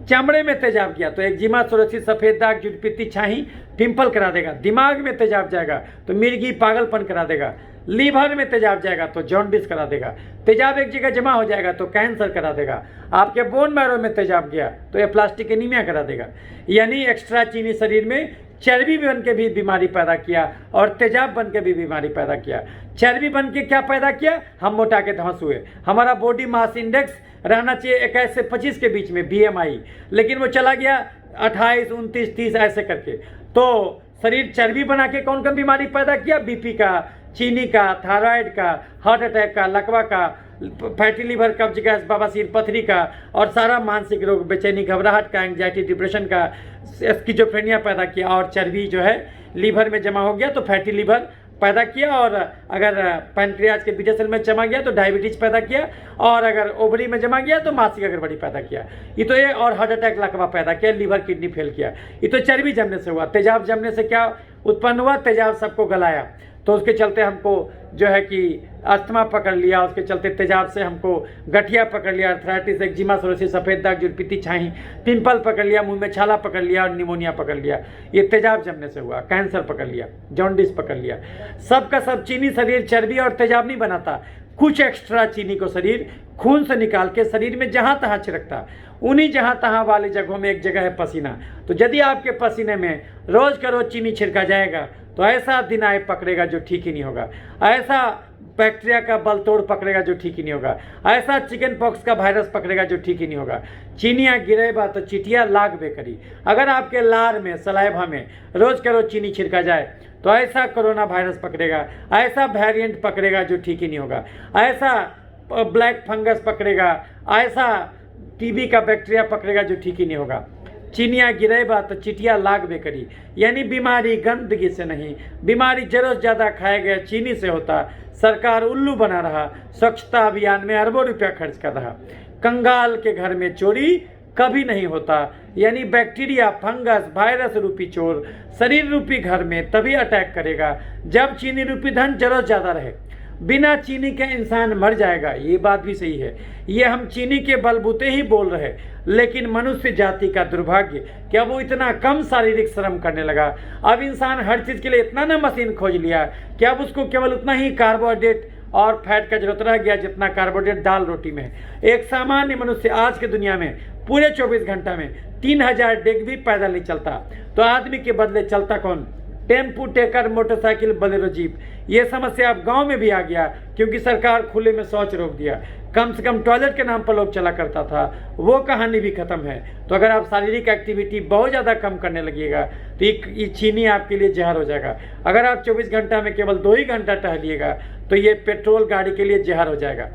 चमड़े में तेजाब गया तो एक्जिमा, सोरोसिस, सफेद दाग, जुटपित्ती, छाही, पिंपल करा देगा। दिमाग में तेजाब जाएगा तो मिर्गी, पागलपन करा देगा। लीवर में तेजाब जाएगा तो जॉन्डिस करा देगा। तेजाब एक जगह जमा हो जाएगा तो कैंसर करा देगा। आपके बोन मैरो में तेजाब गया तो ये प्लास्टिक एनीमिया करा देगा। यानी एक्स्ट्रा चीनी शरीर में चर्बी बन के भी बीमारी पैदा किया और तेजाब बन के भी बीमारी पैदा किया। चर्बी बन के क्या पैदा किया? हम मोटा के धंस हुए। हमारा बॉडी मास इंडेक्स रहना चाहिए 21 से 25 के बीच में, BMI, लेकिन वो चला गया 28, 29, 30 ऐसे करके। तो शरीर चर्बी बना के कौन कौन बीमारी पैदा किया? बीपी का, चीनी का, थायराइड का, हार्ट अटैक का, लकवा का, फैटी लीवर, कब्ज, गैस, बवासीर, पथरी का, और सारा मानसिक रोग, बेचैनी, घबराहट का, एंग्जाइटी, डिप्रेशन का, स्किज़ोफ्रेनिया पैदा किया। और चर्बी जो है लीवर में जमा हो गया तो फैटी लीवर पैदा किया, और अगर पैनक्रियाज के बीटा सेल में जमा गया तो डायबिटीज पैदा किया, और अगर ओवरी में जमा गया तो मासिक गड़बड़ी पैदा किया। ये और हार्ट अटैक, लकवा पैदा किया, लीवर, किडनी फेल किया। ये तो चर्बी जमने से हुआ। तेजाब जमने से क्या उत्पन्न हुआ? तेजाब सबको गलाया, तो उसके चलते हमको जो है कि अस्थमा पकड़ लिया, उसके चलते तेजाब से हमको गठिया पकड़ लिया, अर्थराइटिस, एक्जिमा, सोरोसिस, सफेद दाग, जुटपित्ती, छाही, पिंपल पकड़ लिया, मुंह में छाला पकड़ लिया और निमोनिया पकड़ लिया। ये तेजाब जमने से हुआ। कैंसर पकड़ लिया, जॉन्डिस पकड़ लिया। सब का सब चीनी शरीर चर्बी और तेजाब नहीं बनाता। कुछ एक्स्ट्रा चीनी को शरीर खून से निकाल के शरीर में जहाँ तहाँ छिड़कता, उन्हीं जहाँ तहाँ वाली जगहों में एक जगह है पसीना। तो यदि आपके पसीने में रोज का रोज चीनी छिड़का जाएगा तो ऐसा दिन आए पकड़ेगा जो ठीक ही नहीं होगा, ऐसा बैक्टीरिया का बल तोड़ पकड़ेगा जो ठीक ही नहीं होगा, ऐसा चिकन पॉक्स का वायरस पकड़ेगा जो ठीक ही नहीं होगा। चीनियाँ गिरेबा तो चिटिया लाग बेकरी। अगर आपके लार में सलाइवा में रोज का रोज चीनी छिड़का जाए तो ऐसा कोरोना वायरस पकड़ेगा, ऐसा वेरिएंट पकड़ेगा जो ठीक ही नहीं होगा, ऐसा ब्लैक फंगस पकड़ेगा, ऐसा टीबी का बैक्टीरिया पकड़ेगा जो ठीक ही नहीं होगा। चीनियाँ गिरेबा तो चिटिया लाग बेकरी, यानी बीमारी गंदगी से नहीं, बीमारी जरूरत ज़्यादा खाए गए चीनी से होता। सरकार उल्लू बना रहा, स्वच्छता अभियान में अरबों रुपया खर्च कर रहा। कंगाल के घर में चोरी कभी नहीं होता, यानी बैक्टीरिया फंगस वायरस रूपी चोर शरीर रूपी घर में तभी अटैक करेगा जब चीनी रूपी धन जरूरत ज़्यादा रहे। बिना चीनी के इंसान मर जाएगा, ये बात भी सही है। ये हम चीनी के बलबूते ही बोल रहे, लेकिन मनुष्य जाति का दुर्भाग्य कि अब वो इतना कम शारीरिक श्रम करने लगा। अब इंसान हर चीज़ के लिए इतना ना मशीन खोज लिया कि अब उसको केवल उतना ही कार्बोहाइड्रेट और फैट का जरूरत रह गया जितना कार्बोहाइड्रेट दाल रोटी में है। एक सामान्य मनुष्य आज के दुनिया में पूरे 24 घंटा में 3000 डेग भी पैदल नहीं चलता, तो आदमी के बदले चलता कौन? Tempo, taker, motorcycle, Bolero, jeep. ये समस्या अब गांव में भी आ गया क्योंकि सरकार खुले में शौच रोक दिया। कम से कम टॉयलेट के नाम पर लोग चला करता था, वो कहानी भी खत्म है। तो अगर आप शारीरिक एक्टिविटी बहुत ज़्यादा कम करने लगिएगा तो ये चीनी आपके लिए जहर हो जाएगा। अगर आप 24 घंटा में केवल 2 ही घंटा टहलिएगा तो ये पेट्रोल गाड़ी के लिए जहर हो जाएगा।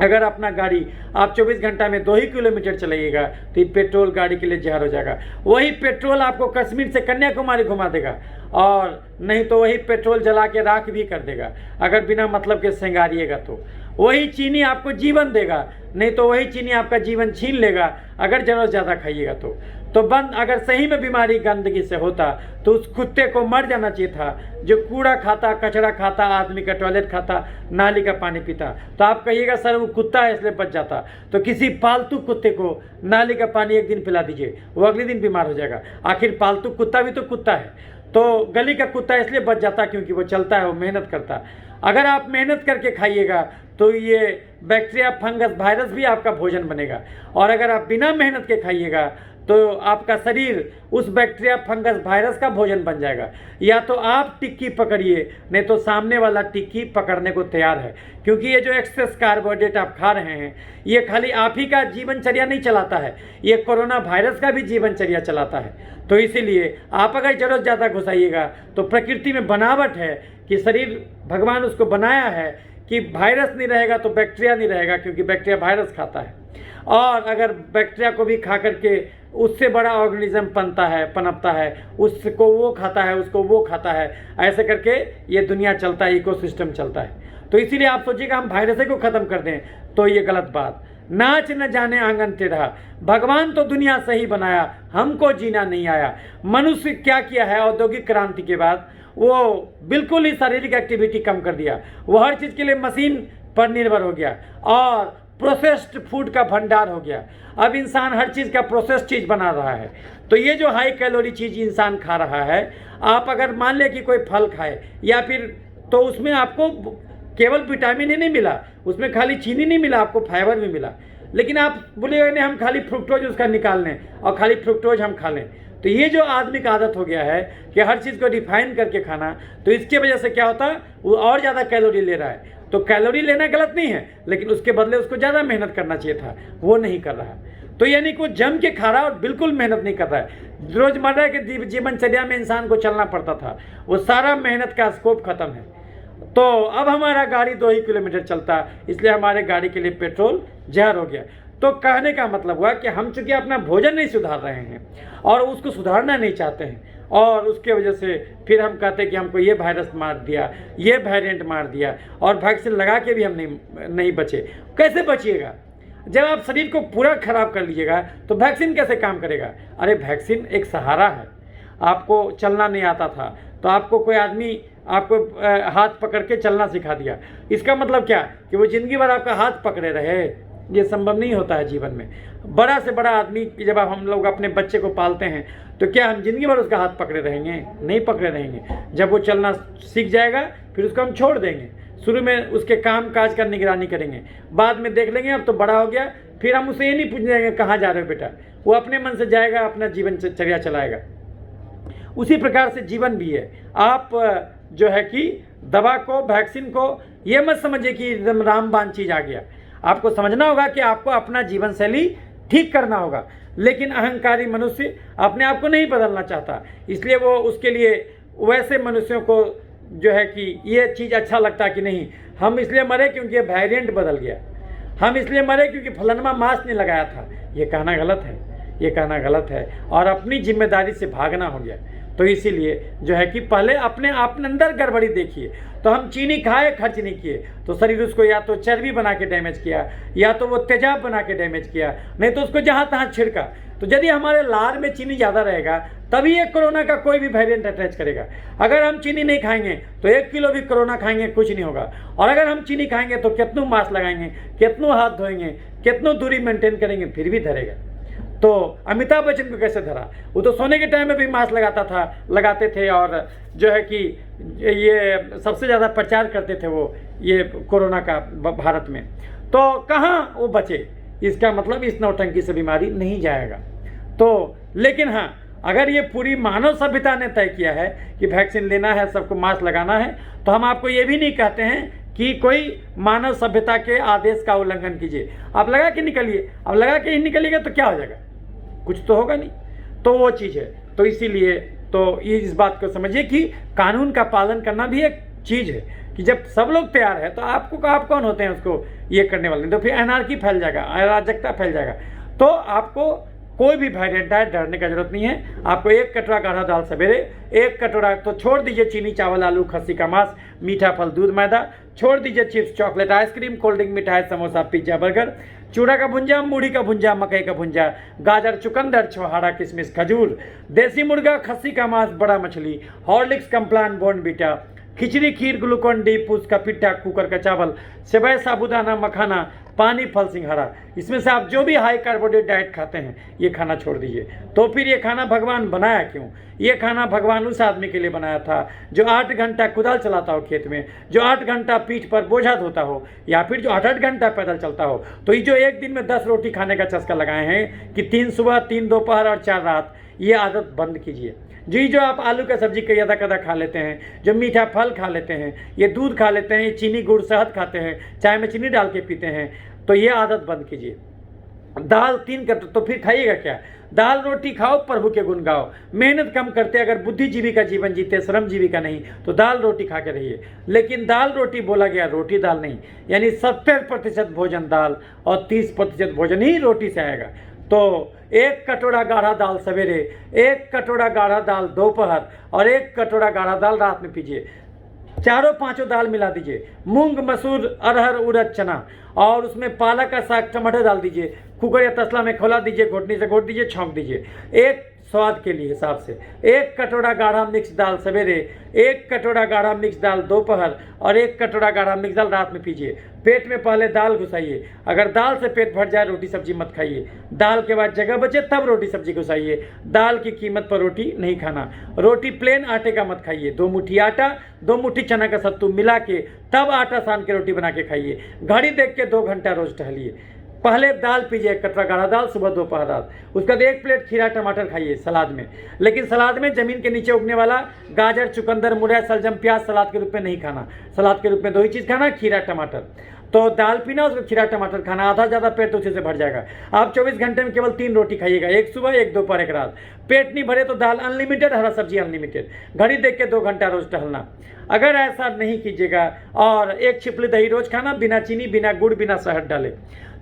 अगर अपना गाड़ी आप 24 घंटा में 2 ही किलोमीटर चलाइएगा तो ये पेट्रोल गाड़ी के लिए जहर हो जाएगा। वही पेट्रोल आपको कश्मीर से कन्याकुमारी घुमा देगा, और नहीं तो वही पेट्रोल जला के राख भी कर देगा अगर बिना मतलब के सिंगारिएगा तो। वही चीनी आपको जीवन देगा, नहीं तो वही चीनी आपका जीवन छीन लेगा अगर जरूरत ज़्यादा खाइएगा तो बंद। अगर सही में बीमारी गंदगी से होता तो उस कुत्ते को मर जाना चाहिए था जो कूड़ा खाता, कचरा खाता, आदमी का टॉयलेट खाता, नाली का पानी पीता। तो आप कहिएगा सर वो कुत्ता है इसलिए बच जाता, तो किसी पालतू कुत्ते को नाली का पानी एक दिन पिला दीजिए, वो अगले दिन बीमार हो जाएगा। आखिर पालतू कुत्ता भी तो कुत्ता है, तो गली का कुत्ता इसलिए बच जाता क्योंकि वो चलता है, वो मेहनत करता। अगर आप मेहनत करके खाइएगा तो ये बैक्टीरिया, फंगस, वायरस भी आपका भोजन बनेगा, और अगर आप बिना मेहनत के खाइएगा तो आपका शरीर उस बैक्टीरिया, फंगस, वायरस का भोजन बन जाएगा। या तो आप टिक्की पकड़िए, नहीं तो सामने वाला टिक्की पकड़ने को तैयार है, क्योंकि ये जो एक्सेस कार्बोहाइड्रेट आप खा रहे हैं ये खाली आप ही का जीवनचर्या नहीं चलाता है, ये कोरोना वायरस का भी जीवनचर्या चलाता है। तो इसीलिए आप अगर जरूरत ज़्यादा घुसाइएगा तो प्रकृति में बनावट है कि शरीर, भगवान उसको बनाया है कि वायरस नहीं रहेगा तो बैक्टीरिया नहीं रहेगा, क्योंकि बैक्टीरिया वायरस खाता है, और अगर बैक्टीरिया को भी खा करके उससे बड़ा ऑर्गेनिज्म पनपता है, उसको वो खाता है, उसको वो खाता है, ऐसे करके ये दुनिया चलता है, इकोसिस्टम चलता है। तो इसीलिए आप सोचिएगा हम वायरस को ख़त्म कर दें तो ये गलत बात। नाच न जाने आंगन टेढ़ा, भगवान तो दुनिया सही बनाया, हमको जीना नहीं आया। मनुष्य क्या किया है औद्योगिक क्रांति के बाद? वो बिल्कुल ही शारीरिक एक्टिविटी कम कर दिया, वो हर चीज़ के लिए मशीन पर निर्भर हो गया और प्रोसेस्ड फूड का भंडार हो गया। अब इंसान हर चीज़ का प्रोसेस्ड चीज़ बना रहा है। तो ये जो हाई कैलोरी चीज़ इंसान खा रहा है, आप अगर मान लें कि कोई फल खाए या फिर, तो उसमें आपको केवल विटामिन ही नहीं मिला, उसमें खाली चीनी नहीं मिला, आपको फाइबर भी मिला। लेकिन आप बोलिएगा नहीं हम खाली फ्रुक्टोज उसका निकाल लें और खाली फ्रुक्टोज हम खा लें। तो ये जो आदमी का आदत हो गया है कि हर चीज़ को रिफाइन करके खाना, तो इसके वजह से क्या होता है, वो और ज़्यादा कैलोरी ले रहा है। तो कैलोरी लेना गलत नहीं है, लेकिन उसके बदले उसको ज़्यादा मेहनत करना चाहिए था, वो नहीं कर रहा है। तो यानी कि वो जम के खा रहा है और बिल्कुल मेहनत नहीं कर रहा है। रोज़मर्रा के जीवनचर्या में इंसान को चलना पड़ता था, वो सारा मेहनत का स्कोप खत्म है। तो अब हमारा गाड़ी 2 ही किलोमीटर चलता, इसलिए हमारे गाड़ी के लिए पेट्रोल जहर हो गया। तो कहने का मतलब हुआ कि हम चूँकि अपना भोजन नहीं सुधार रहे हैं और उसको सुधारना नहीं चाहते हैं, और उसके वजह से फिर हम कहते हैं कि हमको ये वायरस मार दिया, ये वेरिएंट मार दिया, और वैक्सीन लगा के भी हम नहीं बचे। कैसे बचिएगा? जब आप शरीर को पूरा खराब कर लीजिएगा तो वैक्सीन कैसे काम करेगा? अरे वैक्सीन एक सहारा है। आपको चलना नहीं आता था तो आपको कोई आदमी आपको हाथ पकड़ के चलना सिखा दिया, इसका मतलब क्या कि वो ज़िंदगी भर आपका हाथ पकड़े रहे? ये संभव नहीं होता है जीवन में। बड़ा से बड़ा आदमी जब हम लोग अपने बच्चे को पालते हैं तो क्या हम ज़िंदगी भर उसका हाथ पकड़े रहेंगे? नहीं पकड़े रहेंगे। जब वो चलना सीख जाएगा फिर उसको हम छोड़ देंगे। शुरू में उसके काम काज का निगरानी करेंगे, बाद में देख लेंगे अब तो बड़ा हो गया, फिर हम उसे ये नहीं पूछेंगे कहाँ जा रहे हो बेटा, वो अपने मन से जाएगा, अपना जीवन चर्या चलाएगा। उसी प्रकार से जीवन भी है। आप जो है कि दवा को, वैक्सीन को ये मत समझिए कि एकदम रामबाण चीज़ आ गया। आपको समझना होगा कि आपको अपना जीवन शैली ठीक करना होगा, लेकिन अहंकारी मनुष्य अपने आप को नहीं बदलना चाहता, इसलिए वो उसके लिए वैसे मनुष्यों को जो है कि ये चीज़ अच्छा लगता कि नहीं हम इसलिए मरे क्योंकि ये वेरिएंट बदल गया, हम इसलिए मरे क्योंकि फलानमा मास्क नहीं लगाया था। ये कहना गलत है, ये कहना गलत है, और अपनी जिम्मेदारी से भागना हो गया। तो इसीलिए जो है कि पहले अपने आप अंदर गड़बड़ी देखिए। तो हम चीनी खाए, खर्च नहीं किए, तो शरीर उसको या तो चर्बी बना के डैमेज किया, या तो वो तेजाब बना के डैमेज किया, नहीं तो उसको जहाँ तहाँ छिड़का। तो यदि हमारे लार में चीनी ज़्यादा रहेगा तभी ये कोरोना का कोई भी वेरिएंट अटैच करेगा। अगर हम चीनी नहीं खाएंगे तो 1 किलो भी कोरोना खाएंगे कुछ नहीं होगा, और अगर हम चीनी खाएंगे तो कितनों मास्क लगाएंगे, कितनों हाथ धोएंगे, कितनों दूरी मेंटेन करेंगे, फिर भी धरेगा। तो अमिताभ बच्चन को कैसे धरा? वो तो सोने के टाइम में भी मास्क लगाते थे, और जो है कि ये सबसे ज़्यादा प्रचार करते थे वो ये कोरोना का भारत में। तो कहाँ वो बचे? इसका मतलब इस नौटंकी से बीमारी नहीं जाएगा। तो लेकिन हाँ, अगर ये पूरी मानव सभ्यता ने तय किया है कि वैक्सीन लेना है, सबको मास्क लगाना है, तो हम आपको ये भी नहीं कहते हैं कि कोई मानव सभ्यता के आदेश का उल्लंघन कीजिए। आप लगा के निकलिए, अब लगा के ही निकलिएगा तो क्या हो जाएगा? कुछ तो होगा नहीं। तो वो चीज़ है। तो इसीलिए तो ये इस बात को समझिए कि कानून का पालन करना भी एक चीज़ है कि जब सब लोग तैयार है तो आप कौन होते हैं उसको ये करने वाले? तो फिर एनार्की फैल जाएगा, अराजकता फैल जाएगा। तो आपको कोई भी वेरिएंट है डरने का जरूरत नहीं है। आपको 1 कटोरा गाढ़ा दाल सवेरे, 1 कटोरा तो छोड़ दीजिए चीनी, चावल, आलू, खस्सी का मांस, मीठा फल, दूध, मैदा, छोड़ दीजिए chips, chocolate, ice cream, cold drink, मिठाई, समोसा, पिज्जा, बर्गर, चूड़ा का भुंजा, मूढ़ी का भुंजा, मकई का भुंजा, गाजर, चुकंदर, छोहाड़ा, किशमिश, खजूर, देसी मुर्गा, खस्सी का मांस, बड़ा मछली, हॉर्लिक्स, कम्प्लान, बॉर्नवीटा, खिचड़ी, खीर, ग्लूकोन डी, पूछ का पिट्ठा, कुकर का चावल, सेवई, साबूदाना, मखाना, पानी, फल, सिंघाड़ा। इसमें से आप जो भी हाई कार्बोहाइड्रेट डाइट खाते हैं ये खाना छोड़ दीजिए। तो फिर ये खाना भगवान बनाया क्यों? ये खाना भगवान उस आदमी के लिए बनाया था जो 8 घंटा कुदाल चलाता हो खेत में, जो 8 घंटा पीठ पर बोझा धोता हो, या फिर जो 8-8 घंटा पैदल चलता हो। तो ये जो एक दिन में 10 रोटी खाने का चस्का लगाए हैं कि 3 सुबह, 3 दोपहर और 4 रात, ये आदत बंद कीजिए। जो आप आलू का सब्जी कदा कदा खा लेते हैं, जो मीठा फल खा लेते हैं, ये दूध खा लेते हैं, ये चीनी गुड़ शहद खाते हैं, चाय में चीनी डाल के पीते हैं, तो ये आदत बंद कीजिए। दाल 3 कप, तो फिर खाइएगा क्या? दाल रोटी खाओ, प्रभु के गुण गाओ। मेहनत कम करते, अगर बुद्धिजीवी का जीवन जीते, श्रमजीवी का नहीं, तो दाल रोटी खा के रहिए। लेकिन दाल रोटी बोला गया, रोटी दाल नहीं, यानी 70% भोजन दाल और 30% भोजन ही रोटी से आएगा। तो 1 कटोरा गाढ़ा दाल सवेरे, 1 कटोरा गाढ़ा दाल दोपहर और 1 कटोरा गाढ़ा दाल रात में पीजिए। 4-5 दाल मिला दीजिए, मूंग, मसूर, अरहर, उड़द, चना, और उसमें पालक का साग, टमाटर डाल दीजिए, कुकर या तसला में खौला दीजिए, घोटनी से घोट दीजिए, छौंक दीजिए। एक स्वाद के लिए हिसाब से 1 कटोरा गाढ़ा मिक्स दाल सवेरे, 1 कटोरा गाढ़ा मिक्स दाल दोपहर और 1 कटोरा गाढ़ा मिक्स दाल रात में पीजिए। पेट में पहले दाल घुसाइए। अगर दाल से पेट भर जाए रोटी सब्जी मत खाइए। दाल के बाद जगह बचे तब रोटी सब्जी घुसाइए। दाल की कीमत पर रोटी नहीं खाना। रोटी प्लेन आटे का मत खाइए। 2 मुट्ठी आटा, 2 मुट्ठी चना का सत्तू मिला के तब आटा सान के रोटी बना के खाइए। घड़ी देख के 2 घंटा रोज टहलिए। पहले दाल पीजिए, 1 कटोरा गाढ़ा दाल सुबह, दोपहर, रात। उसके बाद 1 प्लेट खीरा टमाटर खाइए सलाद में। लेकिन सलाद में जमीन के नीचे उगने वाला गाजर, चुकंदर, मुरई, सलजम, प्याज सलाद के रूप में नहीं खाना। सलाद के रूप में 2 ही चीज़ खाना, खीरा टमाटर। तो दाल पीना, उसमें खीरा टमाटर खाना, आधा ज़्यादा पेट तो उसी से भर जाएगा। आप 24 घंटे में केवल 3 रोटी खाइएगा, 1 सुबह, 1 दोपहर, 1 रात। पेट नहीं भरे तो दाल अनलिमिटेड, हरा सब्जी अनलिमिटेड। घड़ी देख के 2 घंटा रोज टहलना। अगर ऐसा नहीं कीजिएगा, और 1 छिपली दही रोज खाना, बिना चीनी, बिना गुड़, बिना शहद डाले,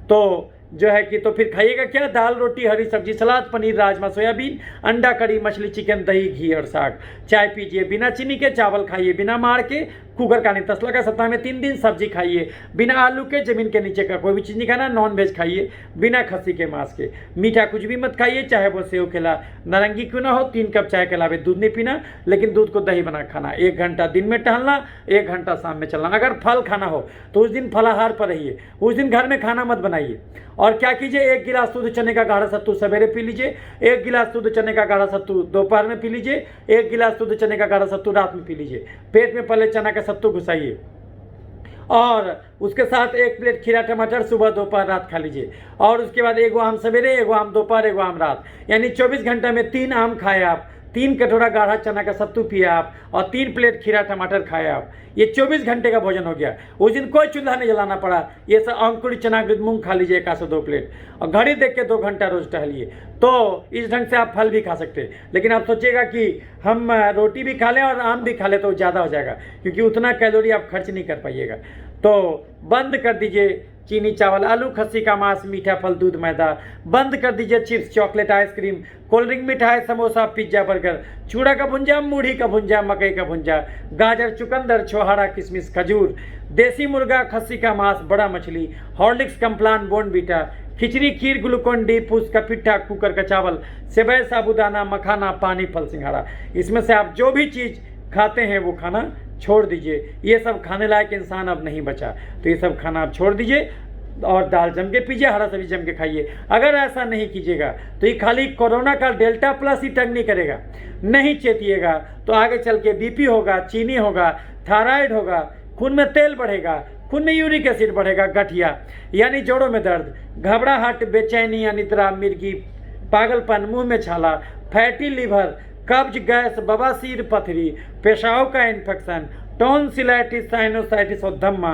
तो जो है कि तो फिर खाइएगा क्या? दाल, रोटी, हरी सब्जी, सलाद, पनीर, राजमा, सोयाबीन, अंडा, कड़ी, मछली, चिकन, दही, घी और साग। चाय पीजिए बिना चीनी के, चावल खाइए बिना मार के, कुकर का नहीं तसला का, सप्ताह में 3 दिन सब्जी खाइए बिना आलू के, जमीन के नीचे का कोई भी चीज़ नहीं खाना। नॉन वेज खाइए बिना खस्सी के मांस के। मीठा कुछ भी मत खाइए, चाहे वो सेव, केला, नारंगी क्यों ना हो। 3 कप चाय के अलावे दूध नहीं पीना, लेकिन दूध को दही बना खाना। 1 घंटा दिन में टहलना, 1 घंटा शाम में चलना। अगर फल खाना हो तो उस दिन फलाहार पर रहिए, उस दिन घर में खाना मत बनाइए। और क्या कीजिए? 1 गिलास शुद्ध चने का गाढ़ा सत्तू सवेरे पी लीजिए, 1 गिलास शुद्ध चने का गाढ़ा सत्तू दोपहर में पी लीजिए, 1 गिलास शुद्ध चने का गाढ़ा सत्तू रात में पी लीजिए। पेट में पहले चना का सत्तू घुसाइए। और उसके साथ 1 प्लेट खीरा टमाटर सुबह दोपहर रात खा लीजिए। और उसके बाद 1 आम सवेरे, 1 आम दोपहर, 1 आम रात, यानी 24 घंटे में 3 आम खाए आप, 3 कटोरा गाढ़ा चना का सत्तू पिए आप, और 3 प्लेट खीरा टमाटर खाए आप। ये 24 घंटे का भोजन हो गया। उस दिन कोई चूल्हा नहीं जलाना पड़ा। ये सब अंकुरित चना मूंग खा लीजिए 1 से 2 प्लेट, और घड़ी देख के 2 घंटा रोज टहलिए। तो इस ढंग से आप फल भी खा सकते हैं। लेकिन आप सोचिएगा कि हम रोटी भी खा लें और आम भी खा लें तो ज़्यादा हो जाएगा, क्योंकि उतना कैलोरी आप खर्च नहीं कर पाइएगा। तो बंद कर दीजिए चीनी, चावल, आलू, खस्सी का मांस, मीठा फल, दूध, मैदा। बंद कर दीजिए chips, chocolate, ice cream, cold drink, मिठाई, समोसा, पिज्जा, बर्गर, चूड़ा का भुंजा, मूढ़ी का भुंजा, मकई का भुंजा, गाजर, चुकंदर, छोहाड़ा, किशमिश, खजूर, देसी मुर्गा, खस्सी का मांस, बड़ा मछली, हॉर्लिक्स, कम्प्लान, बोर्नवीटा, खिचड़ी, खीर, ग्लूकोन डी, फूस का पिट्ठा, कुकर का चावल, सेवई, साबूदाना, मखाना, पानी, फल, सिंघाड़ा। इसमें से आप जो भी चीज़ खाते हैं वो खाना छोड़ दीजिए। ये सब खाने लायक इंसान अब नहीं बचा, तो ये सब खाना आप छोड़ दीजिए और दाल जम के पीजिए, हरा सब्जी जम के खाइए। अगर ऐसा नहीं कीजिएगा तो ये खाली कोरोना का डेल्टा प्लस ही टंग नहीं करेगा। नहीं चेतिएगा तो आगे चल के बीपी होगा, चीनी होगा, थायराइड होगा, खून में तेल बढ़ेगा, खून में यूरिक एसिड बढ़ेगा, गठिया यानी जोड़ों में दर्द, घबराहट, बेचैनी, अनिद्रा, मिर्गी, पागलपन, मुंह में छाला, फैटी लीवर, कब्ज, गैस, बवासीर, पथरी, पेशाब का इन्फेक्शन, टॉन्सिलाइटिस, साइनोसाइटिस और दम्मा।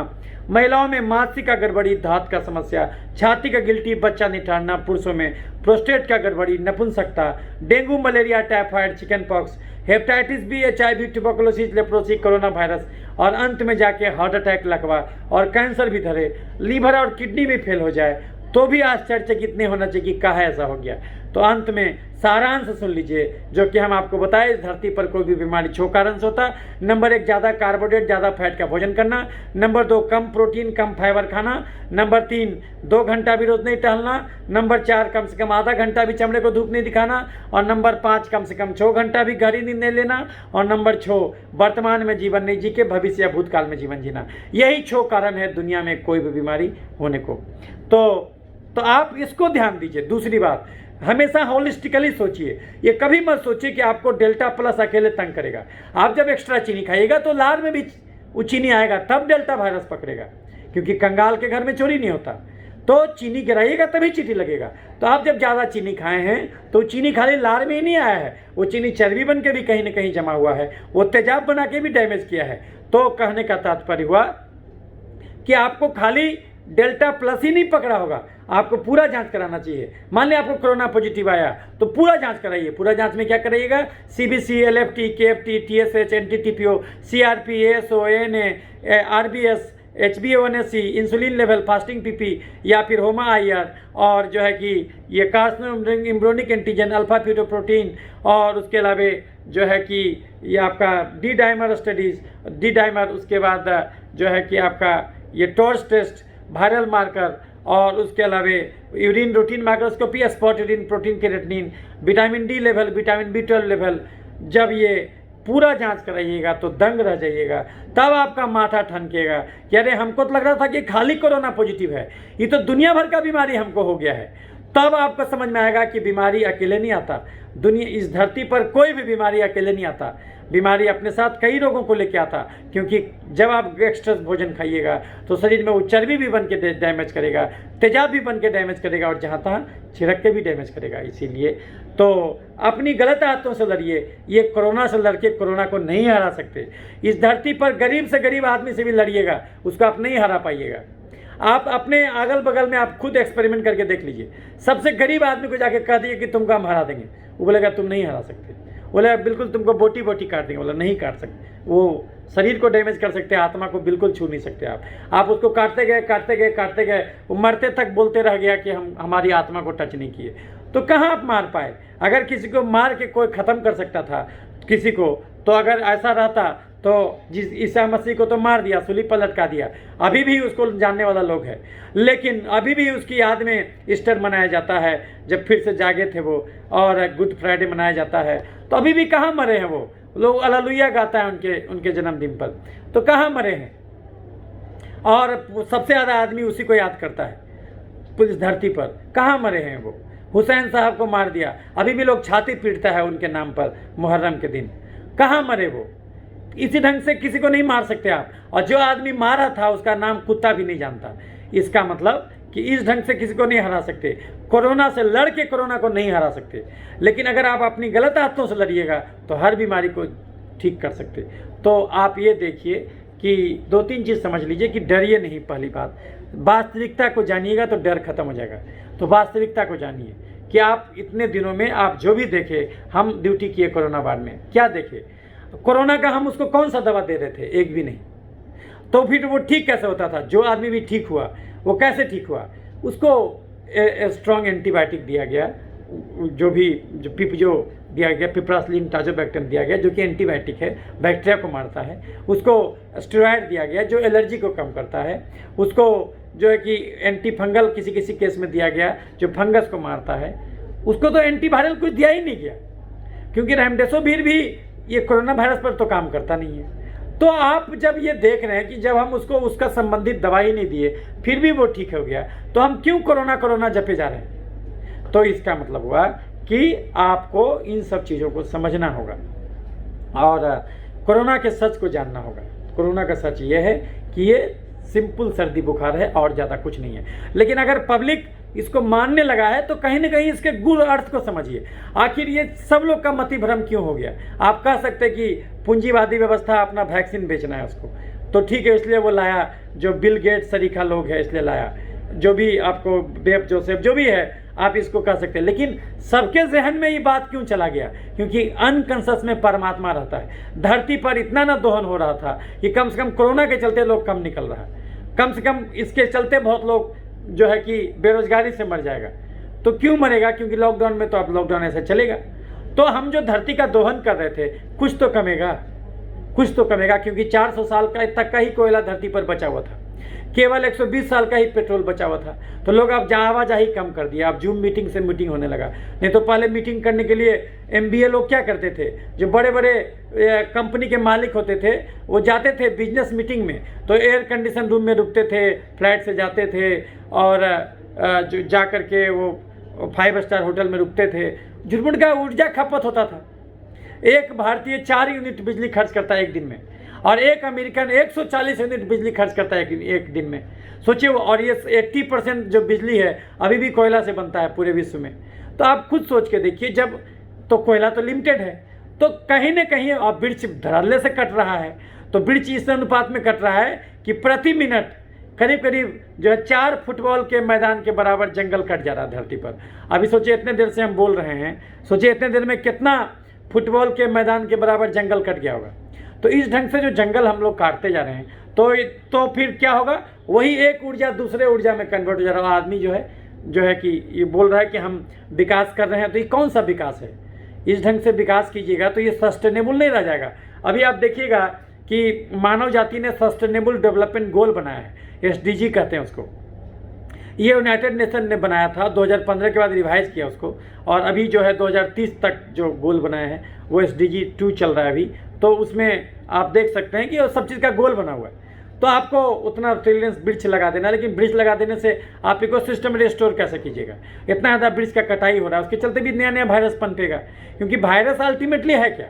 महिलाओं में मानसिक का गड़बड़ी, धात का समस्या, छाती का गिल्टी, बच्चा निठारना। पुरुषों में प्रोस्टेट का गड़बड़ी, नपुंसकता, dengue, malaria, typhoid, chicken pox, hepatitis B, HIV, tuberculosis, leprosy, corona virus, और अंत में जाके हार्ट अटैक, लकवा और कैंसर भी धरे। लीवर और किडनी भी फेल हो जाए तो भी आश्चर्यचकित नहीं होना चाहिए कि कहाँ ऐसा हो गया। तो अंत में सारांश सुन लीजिए जो कि हम आपको बताए, इस धरती पर कोई भी बीमारी 6 कारण से होता। नंबर 1, ज़्यादा कार्बोहाइड्रेट, ज़्यादा फैट का भोजन करना। नंबर 2, कम प्रोटीन, कम फाइबर खाना। नंबर 3, 2 घंटा भी रोज नहीं टहलना। नंबर 4, कम से कम आधा घंटा भी चमड़े को धूप नहीं दिखाना। और नंबर 5, कम से कम 6 घंटा भी गहरी नींद नहीं लेना। और नंबर 6, वर्तमान में जीवन नहीं जी के भविष्य या भूतकाल में जीवन जीना। यही 6 कारण है दुनिया में कोई भी बीमारी होने को। तो आप इसको ध्यान दीजिए। दूसरी बात, हमेशा होलिस्टिकली सोचिए। ये कभी मत सोचिए कि आपको डेल्टा प्लस अकेले तंग करेगा। आप जब एक्स्ट्रा चीनी खाइएगा तो लार में भी वो चीनी आएगा, तब डेल्टा वायरस पकड़ेगा, क्योंकि कंगाल के घर में चोरी नहीं होता। तो चीनी गिराइएगा तभी चीटी लगेगा। तो आप जब ज़्यादा चीनी खाए हैं तो चीनी खाली लार में ही नहीं आया है, वो चीनी चर्बी बन के भी कहीं ना कहीं जमा हुआ है, वो तेजाब बना के भी डैमेज किया है। तो कहने का तात्पर्य हुआ कि आपको खाली डेल्टा प्लस ही नहीं पकड़ा होगा, आपको पूरा जांच कराना चाहिए। मान लिया आपको कोरोना पॉजिटिव आया तो पूरा जांच कराइए। पूरा जांच में क्या कराइएगा? CBC, LFT, KFT, TSH, NTTPO, CRP, ASO, ANA, RBS, HbA1c, insulin level, fasting PP, या फिर होमा IR, और जो है कि ये कार्सिनोम इम्ब्रोनिक एंटीजन, अल्फा फ्यूटोप्रोटीन, और उसके अलावा जो है कि ये आपका D dimer studies, D dimer, उसके बाद जो है कि आपका ये टॉर्च टेस्ट, वायरल मार्कर, और उसके अलावा urine routine microscopy, spot urine, protein creatinine, vitamin D level, vitamin B12 level. जब ये पूरा जांच कराइएगा तो दंग रह जाइएगा। तब आपका माथा ठनकेगा कि अरे हमको तो लग रहा था कि खाली कोरोना पॉजिटिव है, ये तो दुनिया भर का बीमारी हमको हो गया है। तब आपको समझ में आएगा कि बीमारी अकेले नहीं आता। दुनिया, इस धरती पर कोई भी बीमारी अकेले नहीं आता। बीमारी अपने साथ कई रोगों को लेके आता, क्योंकि जब आप एक्स्ट्रा भोजन खाइएगा तो शरीर में वो चर्बी भी बन के डैमेज करेगा, तेजाब भी बन के डैमेज करेगा, और जहाँ तहाँ छिड़क के भी डैमेज करेगा। इसीलिए तो अपनी गलत आदतों से लड़िए। ये कोरोना से लड़के कोरोना को नहीं हरा सकते। इस धरती पर गरीब से गरीब आदमी से भी लड़िएगा, उसको आप नहीं हरा पाइएगा। आप अपने अगल बगल में आप खुद एक्सपेरिमेंट करके देख लीजिए। सबसे गरीब आदमी को जाके कह दिए कि तुमको हम हरा देंगे, वो बोलेगा तुम नहीं हरा सकते। बोले बिल्कुल तुमको बोटी बोटी काट देंगे, बोला नहीं काट सकते। वो शरीर को डैमेज कर सकते हैं, आत्मा को बिल्कुल छू नहीं सकते आप उसको काटते गए काटते गए काटते गए, वो मरते तक बोलते रह गया कि हम हमारी आत्मा को टच नहीं किए। तो कहाँ आप मार पाए? अगर किसी को मार के कोई ख़त्म कर सकता था किसी को, तो अगर ऐसा रहता तो जिस ईसा मसीह को तो मार दिया, सूली पर लटका दिया, अभी भी उसको जानने वाला लोग है, लेकिन अभी भी उसकी याद में ईस्टर मनाया जाता है, जब फिर से जागे थे वो, और गुड फ्राइडे मनाया जाता है। तो अभी भी कहाँ मरे हैं वो लोग? हालेलुया गाता है उनके जन्मदिन पर, तो कहाँ मरे हैं? और सबसे ज़्यादा आदमी उसी को याद करता है इस धरती पर। कहाँ मरे हैं वो? हुसैन साहब को मार दिया, अभी भी लोग छाती पीटता है उनके नाम पर मुहर्रम के दिन। कहाँ मरे वो? इसी ढंग से किसी को नहीं मार सकते आप, और जो आदमी मारा था उसका नाम कुत्ता भी नहीं जानता। इसका मतलब कि इस ढंग से किसी को नहीं हरा सकते। कोरोना से लड़ के कोरोना को नहीं हरा सकते, लेकिन अगर आप अपनी गलत आदतों से लड़िएगा तो हर बीमारी को ठीक कर सकते। तो आप ये देखिए कि 2-3 चीज़ समझ लीजिए कि डरिए नहीं। पहली बात, वास्तविकता को जानिएगा तो डर खत्म हो जाएगा। तो वास्तविकता को जानिए कि आप इतने दिनों में आप जो भी देखे, हम ड्यूटी किए कोरोना वार्ड में, क्या देखे? कोरोना का हम उसको कौन सा दवा दे रहे थे? एक भी नहीं। तो फिर वो ठीक कैसे होता था? जो आदमी भी ठीक हुआ वो कैसे ठीक हुआ? उसको स्ट्रॉन्ग एंटीबायोटिक दिया गया, जो दिया गया, पिपरासिलिन टाजोबैक्टम दिया गया, जो कि एंटीबायोटिक है, बैक्टीरिया को मारता है। उसको स्टेरॉयड दिया गया जो एलर्जी को कम करता है। उसको जो है कि एंटी फंगल किसी किसी केस में दिया गया जो फंगस को मारता है। उसको तो एंटीवायरल कुछ दिया ही नहीं गया, क्योंकि रेमडेसिविर भी ये कोरोना वायरस पर तो काम करता नहीं है। तो आप जब ये देख रहे हैं कि जब हम उसको उसका संबंधित दवाई नहीं दिए फिर भी वो ठीक हो गया, तो हम क्यों कोरोना जपे जा रहे हैं? तो इसका मतलब हुआ कि आपको इन सब चीज़ों को समझना होगा और कोरोना के सच को जानना होगा। कोरोना का सच ये है कि ये सिंपल सर्दी बुखार है और ज़्यादा कुछ नहीं है। लेकिन अगर पब्लिक इसको मानने लगा है तो कहीं ना कहीं इसके गूढ़ अर्थ को समझिए। आखिर ये सब लोग का मति भ्रम क्यों हो गया? आप कह सकते हैं कि पूंजीवादी व्यवस्था अपना वैक्सीन बेचना है उसको, तो ठीक है इसलिए वो लाया, जो बिल गेट्स सरीखा लोग है इसलिए लाया, जो भी आपको बेब जोसेफ जो भी है आप इसको कह सकते हैं। लेकिन सबके जहन में ये बात क्यों चला गया? क्योंकि अनकॉन्शियस में परमात्मा रहता है। धरती पर इतना ना दोहन हो रहा था कि कम से कम कोरोना के चलते लोग कम निकल रहा है, कम से कम इसके चलते बहुत लोग जो है कि बेरोजगारी से मर जाएगा। तो क्यों मरेगा? क्योंकि लॉकडाउन में तो अब लॉकडाउन ऐसे चलेगा। तो हम जो धरती का दोहन कर रहे थे कुछ तो कमेगा, कुछ तो कमेगा, क्योंकि 400 साल का तक का ही कोयला धरती पर बचा हुआ था, केवल 120 साल का ही पेट्रोल बचा हुआ था। तो लोग अब आवाजाही कम कर दिया, अब जूम मीटिंग से मीटिंग होने लगा। नहीं तो पहले मीटिंग करने के लिए MBA लोग क्या करते थे, जो बड़े बड़े कंपनी के मालिक होते थे वो जाते थे बिजनेस मीटिंग में, तो एयर कंडीशन रूम में रुकते थे, फ्लाइट से जाते थे और जो जा कर के वो 5 स्टार होटल में रुकते थे। झुरमुट का ऊर्जा खपत होता था। एक भारतीय 4 यूनिट बिजली खर्च करता है एक दिन में, और एक अमेरिकन 140 यूनिट बिजली खर्च करता है एक दिन में। सोचिए, और ये 80% जो बिजली है अभी भी कोयला से बनता है पूरे विश्व में। तो आप खुद सोच के देखिए, जब तो कोयला तो लिमिटेड है, तो कहीं ना कहीं अब वृक्ष धड़ल्ले से कट रहा है, तो वृक्ष इस अनुपात में कट रहा है कि प्रति मिनट करीब करीब जो है 4 फुटबॉल के मैदान के बराबर जंगल कट जा रहा है धरती पर। अभी सोचिए, इतने देर से हम बोल रहे हैं, सोचिए इतने देर में कितना फुटबॉल के मैदान के बराबर जंगल कट गया होगा। तो इस ढंग से जो जंगल हम लोग काटते जा रहे हैं तो फिर क्या होगा? वही एक ऊर्जा दूसरे ऊर्जा में कन्वर्ट हो जा रहा है। आदमी जो है कि ये बोल रहा है कि हम विकास कर रहे हैं, तो ये कौन सा विकास है? इस ढंग से विकास कीजिएगा तो ये सस्टेनेबल नहीं रह जाएगा। अभी आप देखिएगा कि मानव जाति ने सस्टेनेबल डेवलपमेंट गोल बनाया है, SDG कहते हैं उसको। ये यूनाइटेड नेशन ने बनाया था, 2015 के बाद रिवाइज किया उसको, और अभी जो है 2030 तक जो गोल बनाया है वो SDG 2 चल रहा है अभी। तो उसमें आप देख सकते हैं कि वो सब चीज़ का गोल बना हुआ है। तो आपको उतना ट्रिलियंस वृक्ष लगा देना, लेकिन वृक्ष लगा देने से आप इकोसिस्टम रिस्टोर कैसे कीजिएगा? इतना ज़्यादा वृक्ष का कटाई हो रहा है, उसके चलते भी नया नया वायरस पनपेगा। क्योंकि वायरस अल्टीमेटली है क्या?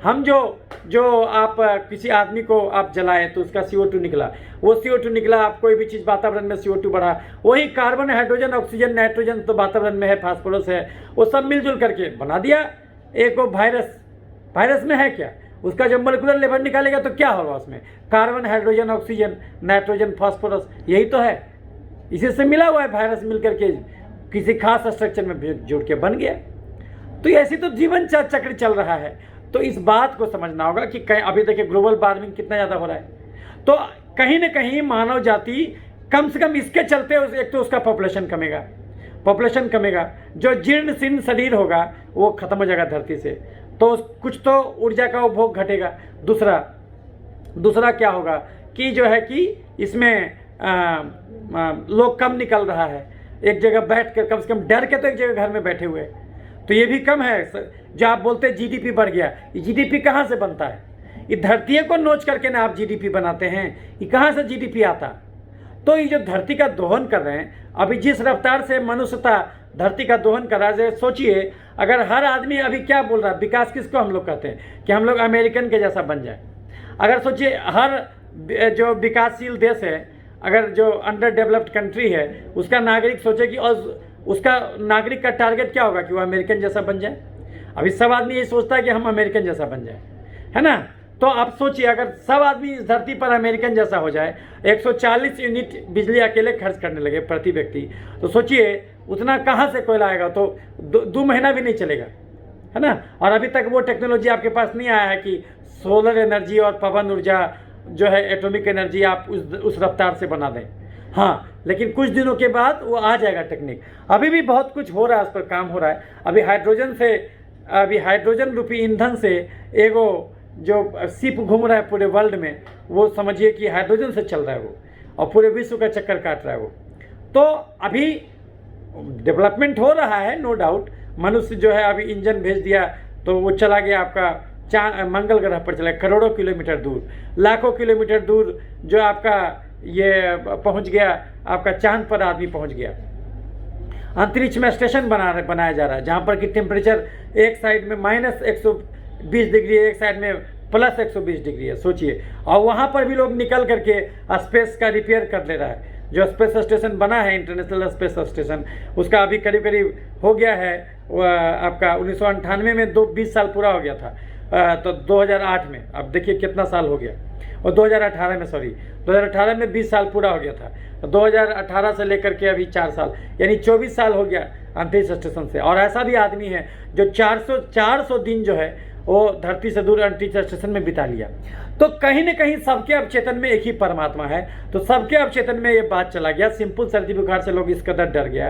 हम जो आप किसी आदमी को आप जलाए तो उसका CO2 निकला, वो CO2 निकला, आप कोई भी चीज़ वातावरण में CO2 बढ़ा, वही कार्बन, हाइड्रोजन, ऑक्सीजन, नाइट्रोजन तो वातावरण में है, फास्फोरस है, वो सब मिलजुल करके बना दिया एक वो वायरस। वायरस में है क्या? उसका जब मोलिकुलर लेवल निकालेगा तो क्या होगा उसमें? Carbon, hydrogen, oxygen, nitrogen, phosphorus, यही तो है। इसी से मिला हुआ है वायरस, मिल करके किसी खास स्ट्रक्चर में जुड़ के बन गया। तो ऐसी तो जीवन चक्र चल रहा है। तो इस बात को समझना होगा कि अभी देखिए ग्लोबल वार्मिंग कितना ज़्यादा हो रहा है। तो कहीं ना कहीं मानव जाति कम से कम इसके चलते एक तो उसका पॉपुलेशन कमेगा, जो जीर्ण शीर्ण शरीर होगा वो खत्म हो जाएगा धरती से, तो कुछ तो ऊर्जा का उपभोग घटेगा। दूसरा क्या होगा कि जो है कि इसमें लोग कम निकल रहा है, एक जगह बैठ कर, कम से कम डर के तो एक जगह घर में बैठे हुए, तो ये भी कम है। जो आप बोलते हैं GDP बढ़ गया, ये GDP कहाँ से बनता है? ये धरती को नोच करके ना आप GDP बनाते हैं, ये कहाँ से GDP आता? तो ये जो धरती का दोहन कर रहे हैं, अभी जिस रफ्तार से मनुष्यता धरती का दोहन कर रहा है, सोचिए अगर हर आदमी अभी क्या बोल रहा है, विकास किसको हम लोग कहते हैं कि हम लोग अमेरिकन के जैसा बन जाए। अगर सोचिए हर जो विकासशील देश है, अगर जो अंडर डेवलप्ड कंट्री है, उसका नागरिक सोचे कि और उसका नागरिक का टारगेट क्या होगा कि वो अमेरिकन जैसा बन जाए। अभी सब आदमी ये सोचता है कि हम अमेरिकन जैसा बन जाए, है ना। तो आप सोचिए अगर सब आदमी इस धरती पर अमेरिकन जैसा हो जाए, 140 यूनिट बिजली अकेले खर्च करने लगे प्रति व्यक्ति, तो सोचिए उतना कहाँ से कोयला आएगा, तो 2 महीना भी नहीं चलेगा, है ना। और अभी तक वो टेक्नोलॉजी आपके पास नहीं आया है कि सोलर एनर्जी और पवन ऊर्जा जो है एटॉमिक एनर्जी आप उस रफ्तार से बना दें। हाँ, लेकिन कुछ दिनों के बाद वो आ जाएगा टेक्निक। अभी भी बहुत कुछ हो रहा है, उस पर काम हो रहा है। अभी हाइड्रोजन रूपी ईंधन से एगो जो शिप घूम रहा है पूरे वर्ल्ड में, वो समझिए कि हाइड्रोजन से चल रहा है वो, और पूरे विश्व का चक्कर काट रहा है वो। तो अभी डेवलपमेंट हो रहा है, नो डाउट। मनुष्य जो है अभी इंजन भेज दिया तो वो चला गया आपका मंगल ग्रह पर, चला करोड़ों किलोमीटर दूर, लाखों किलोमीटर दूर जो आपका ये पहुंच गया, आपका चांद पर आदमी पहुंच गया। अंतरिक्ष में स्टेशन बनाया जा रहा है जहां पर कि टेम्परेचर एक साइड में -120 डिग्री है, एक साइड में +120 डिग्री है, सोचिए। और वहां पर भी लोग निकल करके स्पेस का रिपेयर कर ले रहा है। जो स्पेस स्टेशन बना है, इंटरनेशनल स्पेस स्टेशन, उसका अभी करीब करीब हो गया है आपका 1998 में 20 साल पूरा हो गया था, तो 2008 में, अब देखिए कितना साल हो गया, और 2018 में 20 साल पूरा हो गया था। तो 2018 से लेकर के अभी 4 साल, यानी 24 साल हो गया अंतरिक्ष स्टेशन से। और ऐसा भी आदमी है जो 400 दिन जो है वो धरती से दूर अंतरिक्ष स्टेशन में बिता लिया। तो कहीं न कहीं सबके अवचेतन में एक ही परमात्मा है, तो सबके अवचेतन में ये बात चला गया। सिंपल सर्दी बुखार से लोग इस कदर डर गया।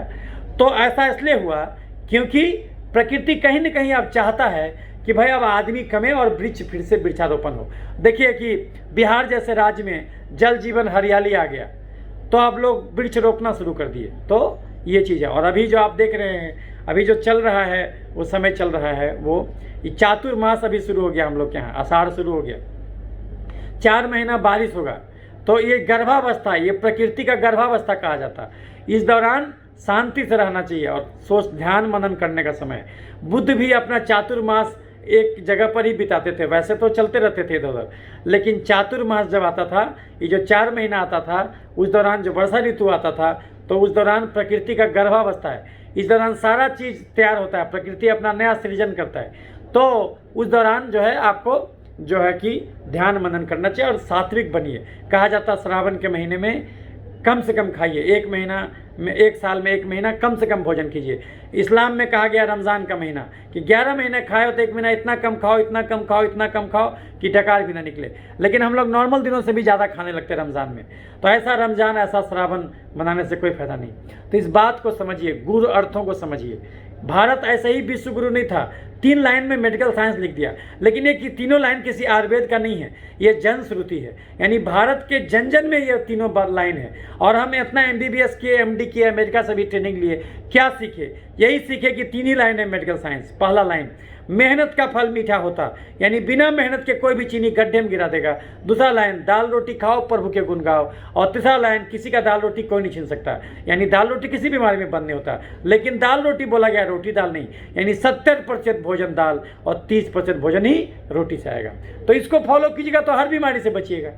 तो ऐसा इसलिए हुआ क्योंकि प्रकृति कहीं न कहीं अब चाहता है कि भाई अब आदमी कमे और वृक्ष फिर से वृक्षारोपण हो। देखिए कि बिहार जैसे राज्य में जल जीवन हरियाली आ गया, तो आप लोग वृक्ष रोपना शुरू कर दिए। तो ये चीज़ है। और अभी जो आप देख रहे हैं, अभी जो चल रहा है, वो समय चल रहा है, वो चातुर्मास अभी शुरू हो गया हम लोग के यहाँ, आषाढ़ शुरू हो गया, 4 महीना बारिश होगा। तो ये गर्भावस्था, ये प्रकृति का गर्भावस्था कहा जाता है। इस दौरान शांति से रहना चाहिए और ध्यान मनन करने का समय। बुद्ध भी अपना चातुर्मास एक जगह पर ही बिताते थे, वैसे तो चलते रहते थे इधर उधर, लेकिन चातुर्मास जब आता था, ये जो 4 महीना आता था, उस दौरान जो वर्षा ऋतु आता था, तो उस दौरान प्रकृति का गर्भावस्था है। इस दौरान सारा चीज़ तैयार होता है, प्रकृति अपना नया सृजन करता है। तो उस दौरान जो है आपको जो है कि ध्यान मनन करना चाहिए और सात्विक बनिए। कहा जाता है श्रावण के महीने में कम से कम खाइए, 1 साल में 1 महीना कम से कम भोजन कीजिए। इस्लाम में कहा गया रमज़ान का महीना कि 11 महीने खाओ तो 1 महीना इतना कम खाओ, इतना कम खाओ, इतना कम खाओ कि डकार भी ना निकले। लेकिन हम लोग नॉर्मल दिनों से भी ज़्यादा खाने लगते हैं रमज़ान में। तो ऐसा रमज़ान, ऐसा श्रावण मनाने से कोई फायदा नहीं। तो इस बात को समझिए, गुरु अर्थों को समझिए। भारत ऐसे ही विश्व गुरु नहीं था, 3 लाइन में मेडिकल साइंस लिख दिया, लेकिन ये तीनों लाइन किसी आयुर्वेद का नहीं है, ये जन श्रुति है। यानी भारत के जन जन में ये तीनों लाइन है। और हम इतना MBBS किए, MD किए, अमेरिका से भी ट्रेनिंग लिए, क्या सीखे? यही सीखे कि 3 ही लाइन है मेडिकल साइंस। पहला लाइन, मेहनत का फल मीठा होता, यानी बिना मेहनत के कोई भी चीनी गड्ढे में गिरा देगा। दूसरा लाइन, दाल रोटी खाओ प्रभु के गुण गाओ। और तीसरा लाइन, किसी का दाल रोटी कोई नहीं छीन सकता, यानी दाल रोटी किसी बीमारी में बंद नहीं होता, लेकिन दाल रोटी बोला गया, रोटी दाल नहीं। यानी 70% भोजन दाल और 30% भोजन ही रोटी से आएगा। तो इसको फॉलो कीजिएगा तो हर बीमारी से बचिएगा।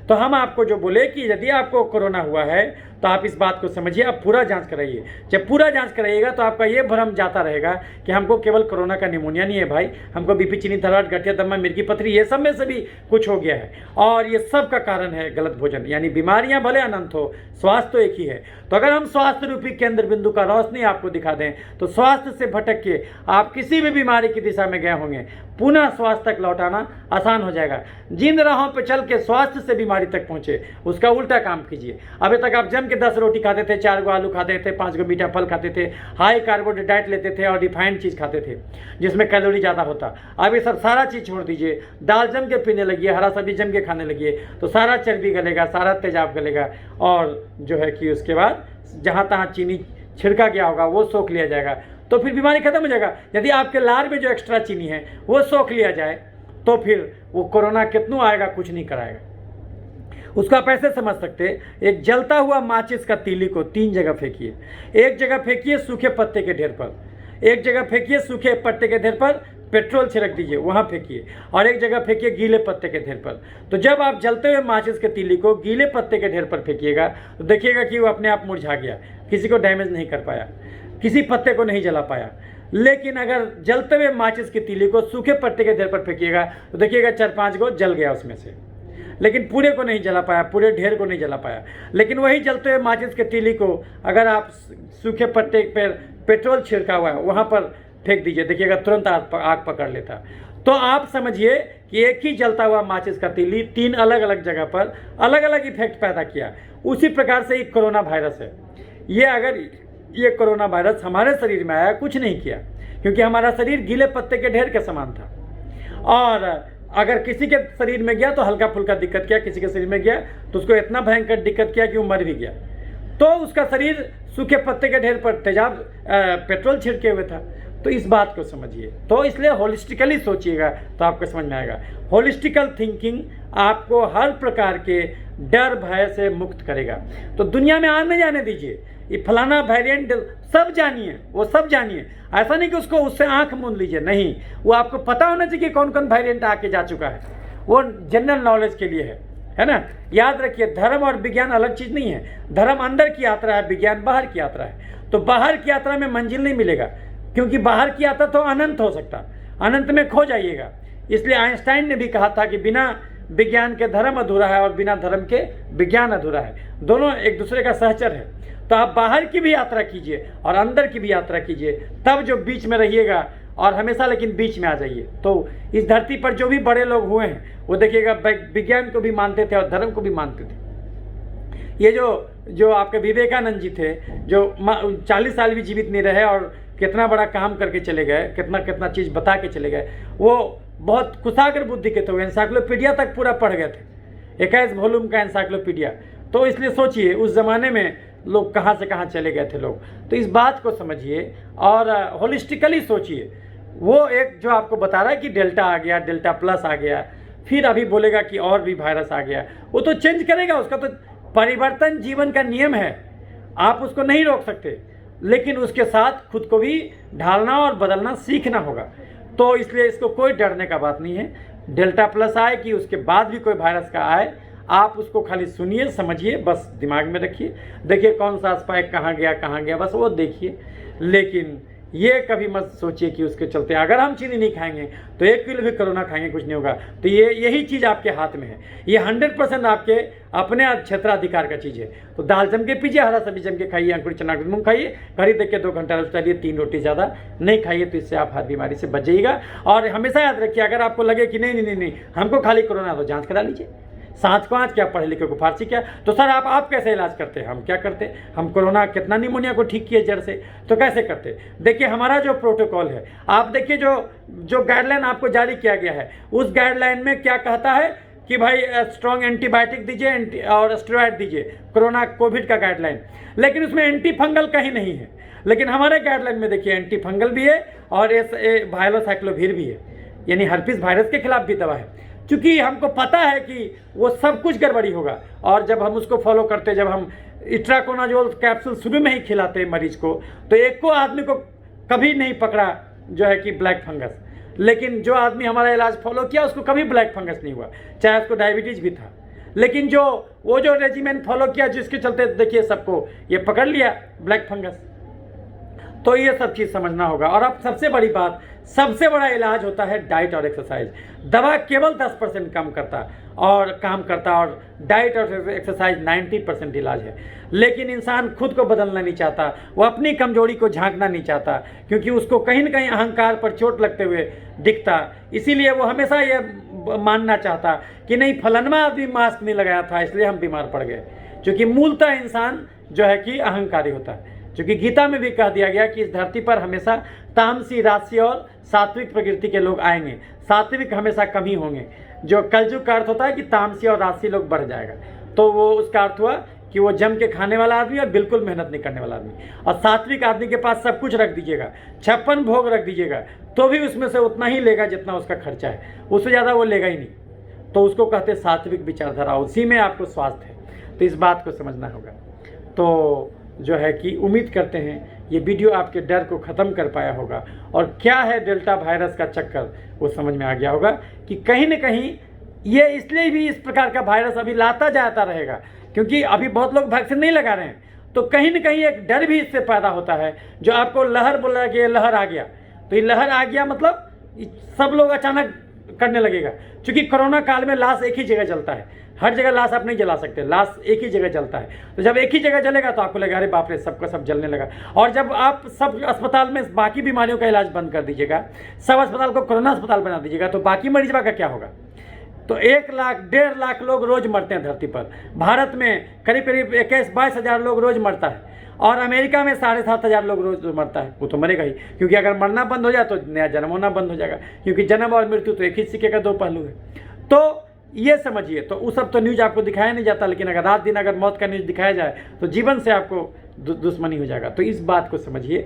तो हम आपको जो बोले कि यदि आपको कोरोना हुआ है तो आप इस बात को समझिए, आप पूरा जांच कराइए। जब पूरा जांच कराइएगा तो आपका ये भ्रम जाता रहेगा कि हमको केवल कोरोना का निमोनिया नहीं है भाई, हमको बीपी, चीनी, थायराइड, गठिया, दमा, मिर्गी पथरी, ये सब में से भी कुछ हो गया है। और ये सब का कारण है गलत भोजन। यानी बीमारियां भले अनंत हो, स्वास्थ्य तो एक ही है। तो अगर हम स्वास्थ्य रूपी केंद्र बिंदु का रोशनी आपको दिखा दें तो स्वास्थ्य से भटक के आप किसी भी बीमारी की दिशा में गए होंगे, पुनः स्वास्थ्य तक लौटाना आसान हो जाएगा। जिन राहों पर चल के स्वास्थ्य से बीमारी तक पहुंचे, उसका उल्टा काम कीजिए। अभी तक आप जम के 10 रोटी खाते थे, 4 गो आलू खाते थे, 5 गो मीठा फल खाते थे, हाई कार्बोहाइड्रेट डाइट लेते थे और रिफाइंड चीज़ खाते थे जिसमें कैलोरी ज़्यादा होता। अब ये सब सारा चीज़ छोड़ दीजिए, दाल जम के पीने लगिए, हरा सब्जी जम के खाने लगिए, तो सारा चर्बी गलेगा, सारा तेजाब गलेगा। और जो है कि उसके बाद जहाँ तहाँ चीनी छिड़का गया होगा वो सोख लिया जाएगा, तो फिर बीमारी खत्म हो जाएगा। यदि आपके लार में जो एक्स्ट्रा चीनी है वो सोख लिया जाए तो फिर वो कोरोना कितना आएगा, कुछ नहीं कराएगा। उसका आप ऐसे समझ सकते, एक जलता हुआ माचिस का तीली को 3 जगह फेंकिए। एक जगह फेंकिए सूखे पत्ते के ढेर पर, एक जगह फेंकिए सूखे पत्ते के ढेर पर, पेट्रोल छिड़क दीजिए, वहाँ फेंकिए, और एक जगह फेंकिए गीले पत्ते के ढेर पर। तो जब आप जलते हुए माचिस के तीली को गीले पत्ते के ढेर पर फेंकिएगा तो देखिएगा कि वो अपने आप मुरझा गया, किसी को डैमेज नहीं कर पाया, किसी पत्ते को नहीं जला पाया। लेकिन अगर जलते हुए माचिस की तीली को सूखे पत्ते के ढेर पर फेंकिएगा तो देखिएगा 4-5 को जल गया उसमें से, लेकिन पूरे को नहीं जला पाया, पूरे ढेर को नहीं जला पाया। लेकिन वही जलते हुए माचिस के तीली को अगर आप सूखे पत्ते पर पेट्रोल छिड़का हुआ है वहाँ पर फेंक दीजिए, देखिएगा तुरंत आग पकड़ लेता। तो आप समझिए कि एक ही जलता हुआ माचिस का तीली 3 अलग अलग जगह पर अलग अलग इफेक्ट पैदा किया। उसी प्रकार से एक कोरोना वायरस है। ये कोरोना वायरस हमारे शरीर में आया, कुछ नहीं किया, क्योंकि हमारा शरीर गीले पत्ते के ढेर के समान था। और अगर किसी के शरीर में गया तो हल्का फुल्का दिक्कत किया, किसी के शरीर में गया तो उसको इतना भयंकर दिक्कत किया कि वो मर भी गया। तो उसका शरीर सूखे पत्ते के ढेर पर तेजाब पेट्रोल छिड़के हुए था। तो इस बात को समझिए। तो इसलिए होलिस्टिकली सोचिएगा तो आपको समझ में आएगा। होलिस्टिकल थिंकिंग आपको हर प्रकार के डर भय से मुक्त करेगा। तो दुनिया में आने जाने दीजिए, ये फलाना वेरिएंट सब जानिए, वो सब जानिए। ऐसा नहीं कि उसको उससे आंख मूंद लीजिए, नहीं, वो आपको पता होना चाहिए कि कौन कौन वेरिएंट आके जा चुका है। वो जनरल नॉलेज के लिए है ना। याद रखिए, धर्म और विज्ञान अलग चीज़ नहीं है। धर्म अंदर की यात्रा है, विज्ञान बाहर की यात्रा है। तो बाहर की यात्रा में मंजिल नहीं मिलेगा, क्योंकि बाहर की यात्रा तो अनंत हो सकता, अनंत में खो जाइएगा। इसलिए आइंस्टाइन ने भी कहा था कि बिना विज्ञान के धर्म अधूरा है और बिना धर्म के विज्ञान अधूरा है। दोनों एक दूसरे का सहचर है। तो आप बाहर की भी यात्रा कीजिए और अंदर की भी यात्रा कीजिए, तब जो बीच में रहिएगा, और हमेशा लेकिन बीच में आ जाइए। तो इस धरती पर जो भी बड़े लोग हुए हैं वो देखिएगा विज्ञान को भी मानते थे और धर्म को भी मानते थे। ये जो आपके विवेकानंद जी थे, जो 40 साल भी जीवित नहीं रहे और कितना बड़ा काम करके चले गए, कितना चीज़ बता के चले गए। वो बहुत कुशाग्र बुद्धि के थे, एनसाइक्लोपीडिया तक पूरा पढ़ गए थे, 21 वॉल्यूम का एनसाइक्लोपीडिया। तो इसलिए सोचिए उस ज़माने में लोग कहाँ से कहाँ चले गए थे लोग। तो इस बात को समझिए और होलिस्टिकली सोचिए। वो एक जो आपको बता रहा है कि डेल्टा आ गया, डेल्टा प्लस आ गया, फिर अभी बोलेगा कि और भी वायरस आ गया, वो तो चेंज करेगा। उसका तो परिवर्तन जीवन का नियम है, आप उसको नहीं रोक सकते, लेकिन उसके साथ खुद को भी ढालना और बदलना सीखना होगा। तो इसलिए इसको कोई डरने का बात नहीं है। डेल्टा प्लस आए कि उसके बाद भी कोई वायरस का आए, आप उसको खाली सुनिए, समझिए, बस दिमाग में रखिए। देखिए कौन सा स्पाइक कहाँ गया, बस वो देखिए। लेकिन ये कभी मत सोचिए कि उसके चलते अगर हम चीनी नहीं खाएंगे तो 1 किलो भी कोरोना खाएंगे कुछ नहीं होगा। तो यही चीज़ आपके हाथ में है। ये 100% आपके अपने क्षेत्राधिकार का चीज़ है। तो दाल जम के पीजिए, हरा सब्जी जम के खाइए, अंकुरित चना मूंग खाइए, घड़ी देख के 2 घंटा चलिए, 3 रोटी ज़्यादा नहीं खाइए। तो इससे आप हर बीमारी से बच जाइएगा। और हमेशा याद रखिए, अगर आपको लगे कि नहीं हमको खाली कोरोना, तो जाँच करा लीजिए। सांच को आँच क्या, पढ़े लिखे को फारसी क्या। तो सर आप कैसे इलाज करते हैं? हम क्या करते, हम कोरोना कितना निमोनिया को ठीक किए जड़ से, तो कैसे करते? देखिए हमारा जो प्रोटोकॉल है, आप देखिए जो गाइडलाइन आपको जारी किया गया है, उस गाइडलाइन में क्या कहता है कि भाई स्ट्रॉन्ग एंटीबायोटिक दीजिए और स्टेरॉइड दीजिए, कोरोना कोविड का गाइडलाइन। लेकिन उसमें एंटी फंगल कहीं नहीं है। लेकिन हमारे गाइडलाइन में देखिए एंटी फंगल भी है और वायरोसाइक्लोविर भी है, यानी हर्पीस वायरस के खिलाफ भी दवा है। क्योंकि हमको पता है कि वो सब कुछ गड़बड़ी होगा, और जब हम उसको फॉलो करते, जब हम इट्राकोनाजोल कैप्सूल शुरू में ही खिलाते हैं मरीज को, तो एक को आदमी को कभी नहीं पकड़ा जो है कि ब्लैक फंगस। लेकिन जो आदमी हमारा इलाज फॉलो किया उसको कभी ब्लैक फंगस नहीं हुआ, चाहे उसको डायबिटीज़ भी था। लेकिन वो जो रेजिमेंट फॉलो किया, जिसके चलते देखिए सबको ये पकड़ लिया ब्लैक फंगस। तो ये सब चीज़ समझना होगा। और अब सबसे बड़ी बात, सबसे बड़ा इलाज होता है डाइट और एक्सरसाइज। दवा केवल 10% काम करता और डाइट और एक्सरसाइज 90% इलाज है। लेकिन इंसान खुद को बदलना नहीं चाहता, वो अपनी कमजोरी को झांकना नहीं चाहता, क्योंकि उसको कहीं ना कहीं अहंकार पर चोट लगते हुए दिखता। इसीलिए वो हमेशा ये मानना चाहता कि नहीं, फलाना आदमी मास्क नहीं लगाया था इसलिए हम बीमार पड़ गए। क्योंकि मूलतः इंसान जो है कि अहंकारी होता है। क्योंकि गीता में भी कह दिया गया कि इस धरती पर हमेशा तामसी, राजसी और सात्विक प्रकृति के लोग आएंगे, सात्विक हमेशा कम ही होंगे। जो कलयुग का अर्थ होता है कि तामसी और राजसी लोग बढ़ जाएगा। तो वो उसका अर्थ हुआ कि वो जम के खाने वाला आदमी और बिल्कुल मेहनत नहीं करने वाला आदमी। और सात्विक आदमी के पास सब कुछ रख दीजिएगा, 56 भोग रख दीजिएगा, तो भी उसमें से उतना ही लेगा जितना उसका खर्चा है, उससे ज़्यादा वो लेगा ही नहीं। तो उसको कहते हैं सात्विक विचारधारा, उसी में आपको स्वास्थ्य है। तो इस बात को समझना होगा। तो जो है कि उम्मीद करते हैं ये वीडियो आपके डर को ख़त्म कर पाया होगा और क्या है डेल्टा वायरस का चक्कर वो समझ में आ गया होगा कि कहीं न कहीं ये इसलिए भी इस प्रकार का वायरस अभी लाता जाता रहेगा क्योंकि अभी बहुत लोग वैक्सीन नहीं लगा रहे हैं, तो कहीं न कहीं एक डर भी इससे पैदा होता है। जो आपको लहर बोला गया, लहर आ गया, तो ये लहर आ गया मतलब सब लोग अचानक करने लगेगा। क्योंकि कोरोना काल में लाश एक ही जगह जलता है, हर जगह लाश आप नहीं जला सकते, लाश एक ही जगह जलता है। तो जब एक ही जगह जलेगा तो आपको लगेगा अरे बाप रे सबका सब जलने लगा। और जब आप सब अस्पताल में बाकी बीमारियों का इलाज बंद कर दीजिएगा, सब अस्पताल को कोरोना अस्पताल बना दीजिएगा, तो बाकी मरीजों का क्या होगा? तो 1 लाख 1.5 लाख लोग रोज मरते हैं धरती पर। भारत में करीब करीब 21-22 हज़ार लोग रोज मरता है और अमेरिका में 7,500 लोग रोज मरता है। वो तो मरेगा ही, क्योंकि अगर मरना बंद हो जाए तो नया जन्म होना बंद हो जाएगा, क्योंकि जन्म और मृत्यु तो एक ही सिक्के का 2 पहलू है। तो ये समझिए, तो उस सब तो न्यूज़ आपको दिखाया नहीं जाता, लेकिन अगर रात दिन अगर मौत का न्यूज़ दिखाया जाए तो जीवन से आपको दुश्मनी हो जाएगा। तो इस बात को समझिए,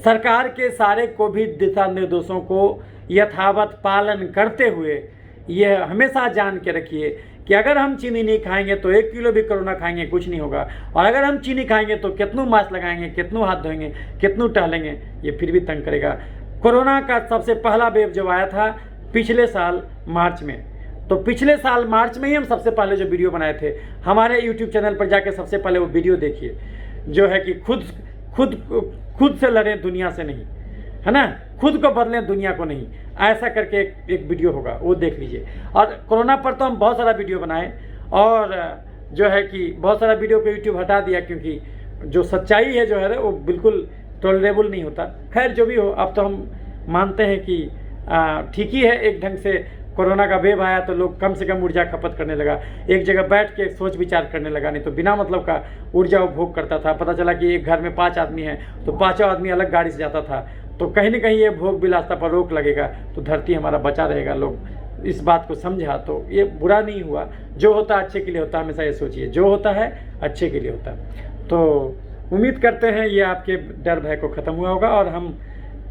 सरकार के सारे कोविड दिशा निर्देशों को यथावत पालन करते हुए ये हमेशा जान के रखिए कि अगर हम चीनी नहीं खाएंगे तो 1 किलो भी कोरोना खाएंगे कुछ नहीं होगा, और अगर हम चीनी खाएंगे तो कितनों मास्क लगाएंगे, कितनों हाथ धोएंगे, कितनों टहलेंगे, ये फिर भी तंग करेगा। कोरोना का सबसे पहला वेव जो आया था पिछले साल मार्च में, तो पिछले साल मार्च में ही हम सबसे पहले जो वीडियो बनाए थे, हमारे YouTube चैनल पर जाके सबसे पहले वो वीडियो देखिए, जो है कि खुद से लड़ें दुनिया से नहीं, है ना, खुद को बदलें दुनिया को नहीं, ऐसा करके एक वीडियो होगा, वो देख लीजिए। और कोरोना पर तो हम बहुत सारा वीडियो बनाए और जो है कि बहुत सारा वीडियो को यूट्यूब हटा दिया, क्योंकि जो सच्चाई है जो है वो बिल्कुल टॉलरेबल नहीं होता। खैर जो भी हो, अब तो हम मानते हैं कि ठीक ही है। एक ढंग से कोरोना का वेव आया तो लोग कम से कम ऊर्जा खपत करने लगा, एक जगह बैठ के सोच विचार करने लगा, नहीं तो बिना मतलब का ऊर्जा उपभोग करता था। पता चला कि एक घर में 5 आदमी हैं तो 5 आदमी अलग गाड़ी से जाता था, तो कहीं ना कहीं ये भोग विलासता पर रोक लगेगा तो धरती हमारा बचा रहेगा। लोग इस बात को समझा तो ये बुरा नहीं हुआ, जो होता है अच्छे के लिए होता है, हमेशा ये सोचिए जो होता है अच्छे के लिए होता है। तो उम्मीद करते हैं ये आपके डर भय को ख़त्म हुआ होगा और हम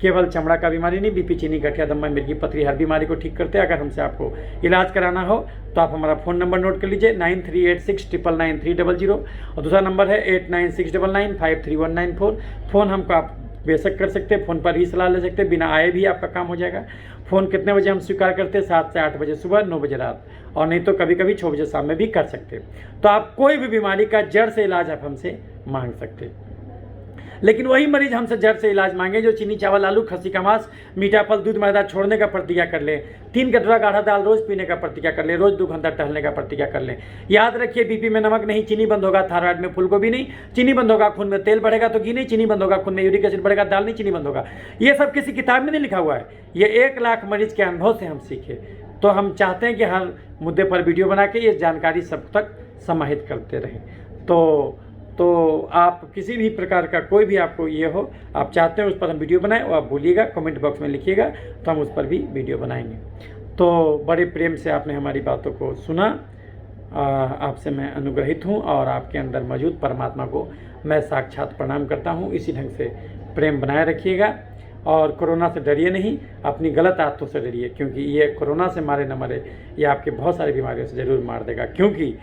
केवल चमड़ा का बीमारी नहीं, बीपी, चीनी, गठिया, दमा, मिर्गी, पथरी, हर बीमारी को ठीक करते हैं। अगर हमसे आपको इलाज कराना हो तो आप हमारा फ़ोन नंबर नोट कर लीजिए 9386999300, और दूसरा नंबर है 8969953194। फ़ोन हमको आप बेशक कर सकते हैं, फ़ोन पर ही सलाह ले सकते हैं, बिना आए भी आपका काम हो जाएगा। फ़ोन कितने बजे हम स्वीकार करते हैं? 7 से 8 बजे सुबह, 9 बजे रात, और नहीं तो कभी कभी 6 बजे शाम में भी कर सकते हैं। तो आप कोई भी बीमारी का जड़ से इलाज आप हमसे मांग सकते हैं, लेकिन वही मरीज हमसे जड़ से इलाज मांगे जो चीनी, चावल, आलू, खस्सी का मांस, मीठा फल, दूध, मैदा छोड़ने का प्रतिज्ञा कर ले, 3 कटोरा गाढ़ा दाल रोज पीने का प्रतिज्ञा कर ले, रोज 2 घंटा टहलने का प्रतिज्ञा कर ले। याद रखिए, बीपी में नमक नहीं, चीनी बंद होगा, थायराइड में फूलगोभी नहीं, चीनी बंद होगा, खून में तेल बढ़ेगा तो घी नहीं, चीनी बंद होगा, खून में यूरिक एसिड बढ़ेगा, दाल नहीं, चीनी बंद होगा। ये सब किसी किताब में नहीं लिखा हुआ है, ये 1 लाख मरीज के अनुभव से हम सीखे। तो हम चाहते हैं कि हर मुद्दे पर वीडियो बना के ये जानकारी सब तक समाहित करते रहें। तो आप किसी भी प्रकार का कोई भी आपको ये हो, आप चाहते हैं उस पर हम वीडियो बनाएं, और आप बोलिएगा, कमेंट बॉक्स में लिखिएगा, तो हम उस पर भी वीडियो बनाएंगे। तो बड़े प्रेम से आपने हमारी बातों को सुना, आपसे मैं अनुग्रहित हूँ और आपके अंदर मौजूद परमात्मा को मैं साक्षात प्रणाम करता हूँ। इसी ढंग से प्रेम बनाए रखिएगा और कोरोना से डरिए नहीं, अपनी गलत आदतों से डरिए, क्योंकि ये कोरोना से मारे न मरे, ये आपके बहुत सारी बीमारियों से ज़रूर मार देगा। क्योंकि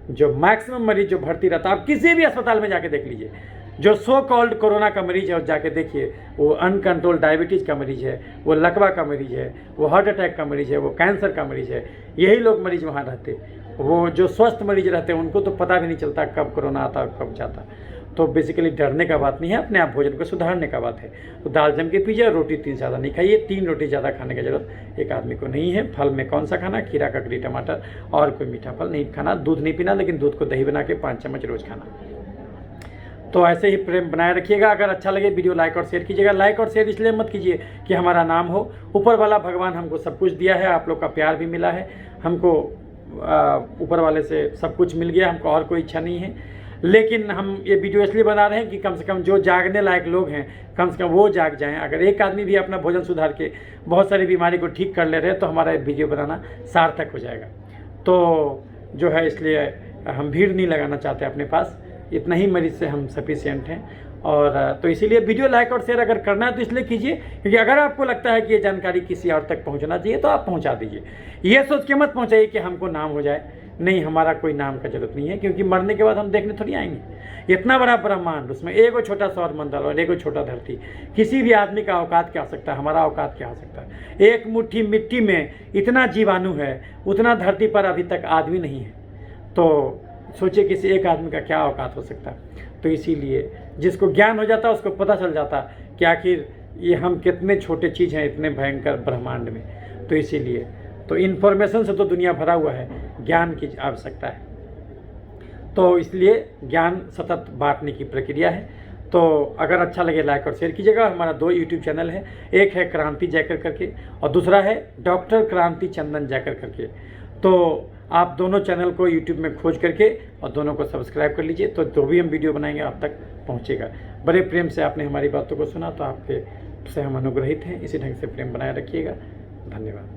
जो मैक्सिमम मरीज जो भर्ती रहता है, आप किसी भी अस्पताल में जाके देख लीजिए, जो सो कॉल्ड कोरोना का मरीज है और जाके देखिए, वो अनकंट्रोल्ड डायबिटीज़ का मरीज है, वो लकवा का मरीज है, वो हार्ट अटैक का मरीज है, वो कैंसर का मरीज है, यही लोग मरीज वहाँ रहते। वो जो स्वस्थ मरीज रहते हैं उनको तो पता भी नहीं चलता कब कोरोना आता और कब जाता। तो बेसिकली डरने का बात नहीं है, अपने आप भोजन को सुधारने का बात है। तो दाल जम के पीजिए, रोटी 3 से ज़्यादा नहीं खाइए, 3 रोटी ज़्यादा खाने की जरूरत एक आदमी को नहीं है। फल में कौन सा खाना? खीरा, ककड़ी, टमाटर, और कोई मीठा फल नहीं खाना। दूध नहीं पीना, लेकिन दूध को दही बना के 5 चम्मच रोज़ खाना। तो ऐसे ही प्रेम बनाए रखिएगा। अगर अच्छा लगे वीडियो लाइक और शेयर कीजिएगा। लाइक और शेयर इसलिए मत कीजिए कि हमारा नाम हो, ऊपर वाला भगवान हमको सब कुछ दिया है, आप लोग का प्यार भी मिला है, हमको ऊपर वाले से सब कुछ मिल गया, हमको और कोई इच्छा नहीं है। लेकिन हम ये वीडियो इसलिए बना रहे हैं कि कम से कम जो जागने लायक लोग हैं, कम से कम वो जाग जाएं। अगर एक आदमी भी अपना भोजन सुधार के बहुत सारी बीमारी को ठीक कर ले रहे हैं तो हमारा वीडियो बनाना सार्थक हो जाएगा। तो जो है, इसलिए हम भीड़ नहीं लगाना चाहते अपने पास, इतना ही मरीज से हम सफिशिएंट हैं। और तो इसीलिए वीडियो लाइक और शेयर अगर करना है तो इसलिए कीजिए, क्योंकि अगर आपको लगता है कि ये जानकारी किसी और तक पहुंचना चाहिए तो आप पहुंचा दीजिए। ये सोच के मत पहुंचाइए कि हमको नाम हो जाए, नहीं, हमारा कोई नाम का जरूरत नहीं है, क्योंकि मरने के बाद हम देखने थोड़ी आएंगे। इतना बड़ा ब्रह्मांड, उसमें एगो छोटा सौर मंडल और एगो छोटा धरती, किसी भी आदमी का औकात क्या हो सकता है, हमारा औकात क्या हो सकता है। एक मुट्ठी मिट्टी में इतना जीवाणु है, उतना धरती पर अभी तक आदमी नहीं है, तो सोचिए किसी एक आदमी का क्या औकात हो सकता है। तो इसीलिए जिसको ज्ञान हो जाता है उसको पता चल जाता कि आखिर ये हम कितने छोटे चीज़ हैं इतने भयंकर ब्रह्मांड में। तो इसीलिए तो इन्फॉर्मेशन से तो दुनिया भरा हुआ है, ज्ञान की आवश्यकता है। तो इसलिए ज्ञान सतत बांटने की प्रक्रिया है। तो अगर अच्छा लगे लाइक और शेयर कीजिएगा। हमारा 2 यूट्यूब चैनल है, एक है क्रांति जैकर करके और दूसरा है डॉक्टर क्रांति चंदन जैकर करके। तो आप दोनों चैनल को यूट्यूब में खोज करके और दोनों को सब्सक्राइब कर लीजिए, तो जो भी हम वीडियो बनाएंगे आप तक पहुंचेगा। बड़े प्रेम से आपने हमारी बातों को सुना, तो आपके से हम अनुग्रहित हैं। इसी ढंग से प्रेम बनाए रखिएगा। धन्यवाद।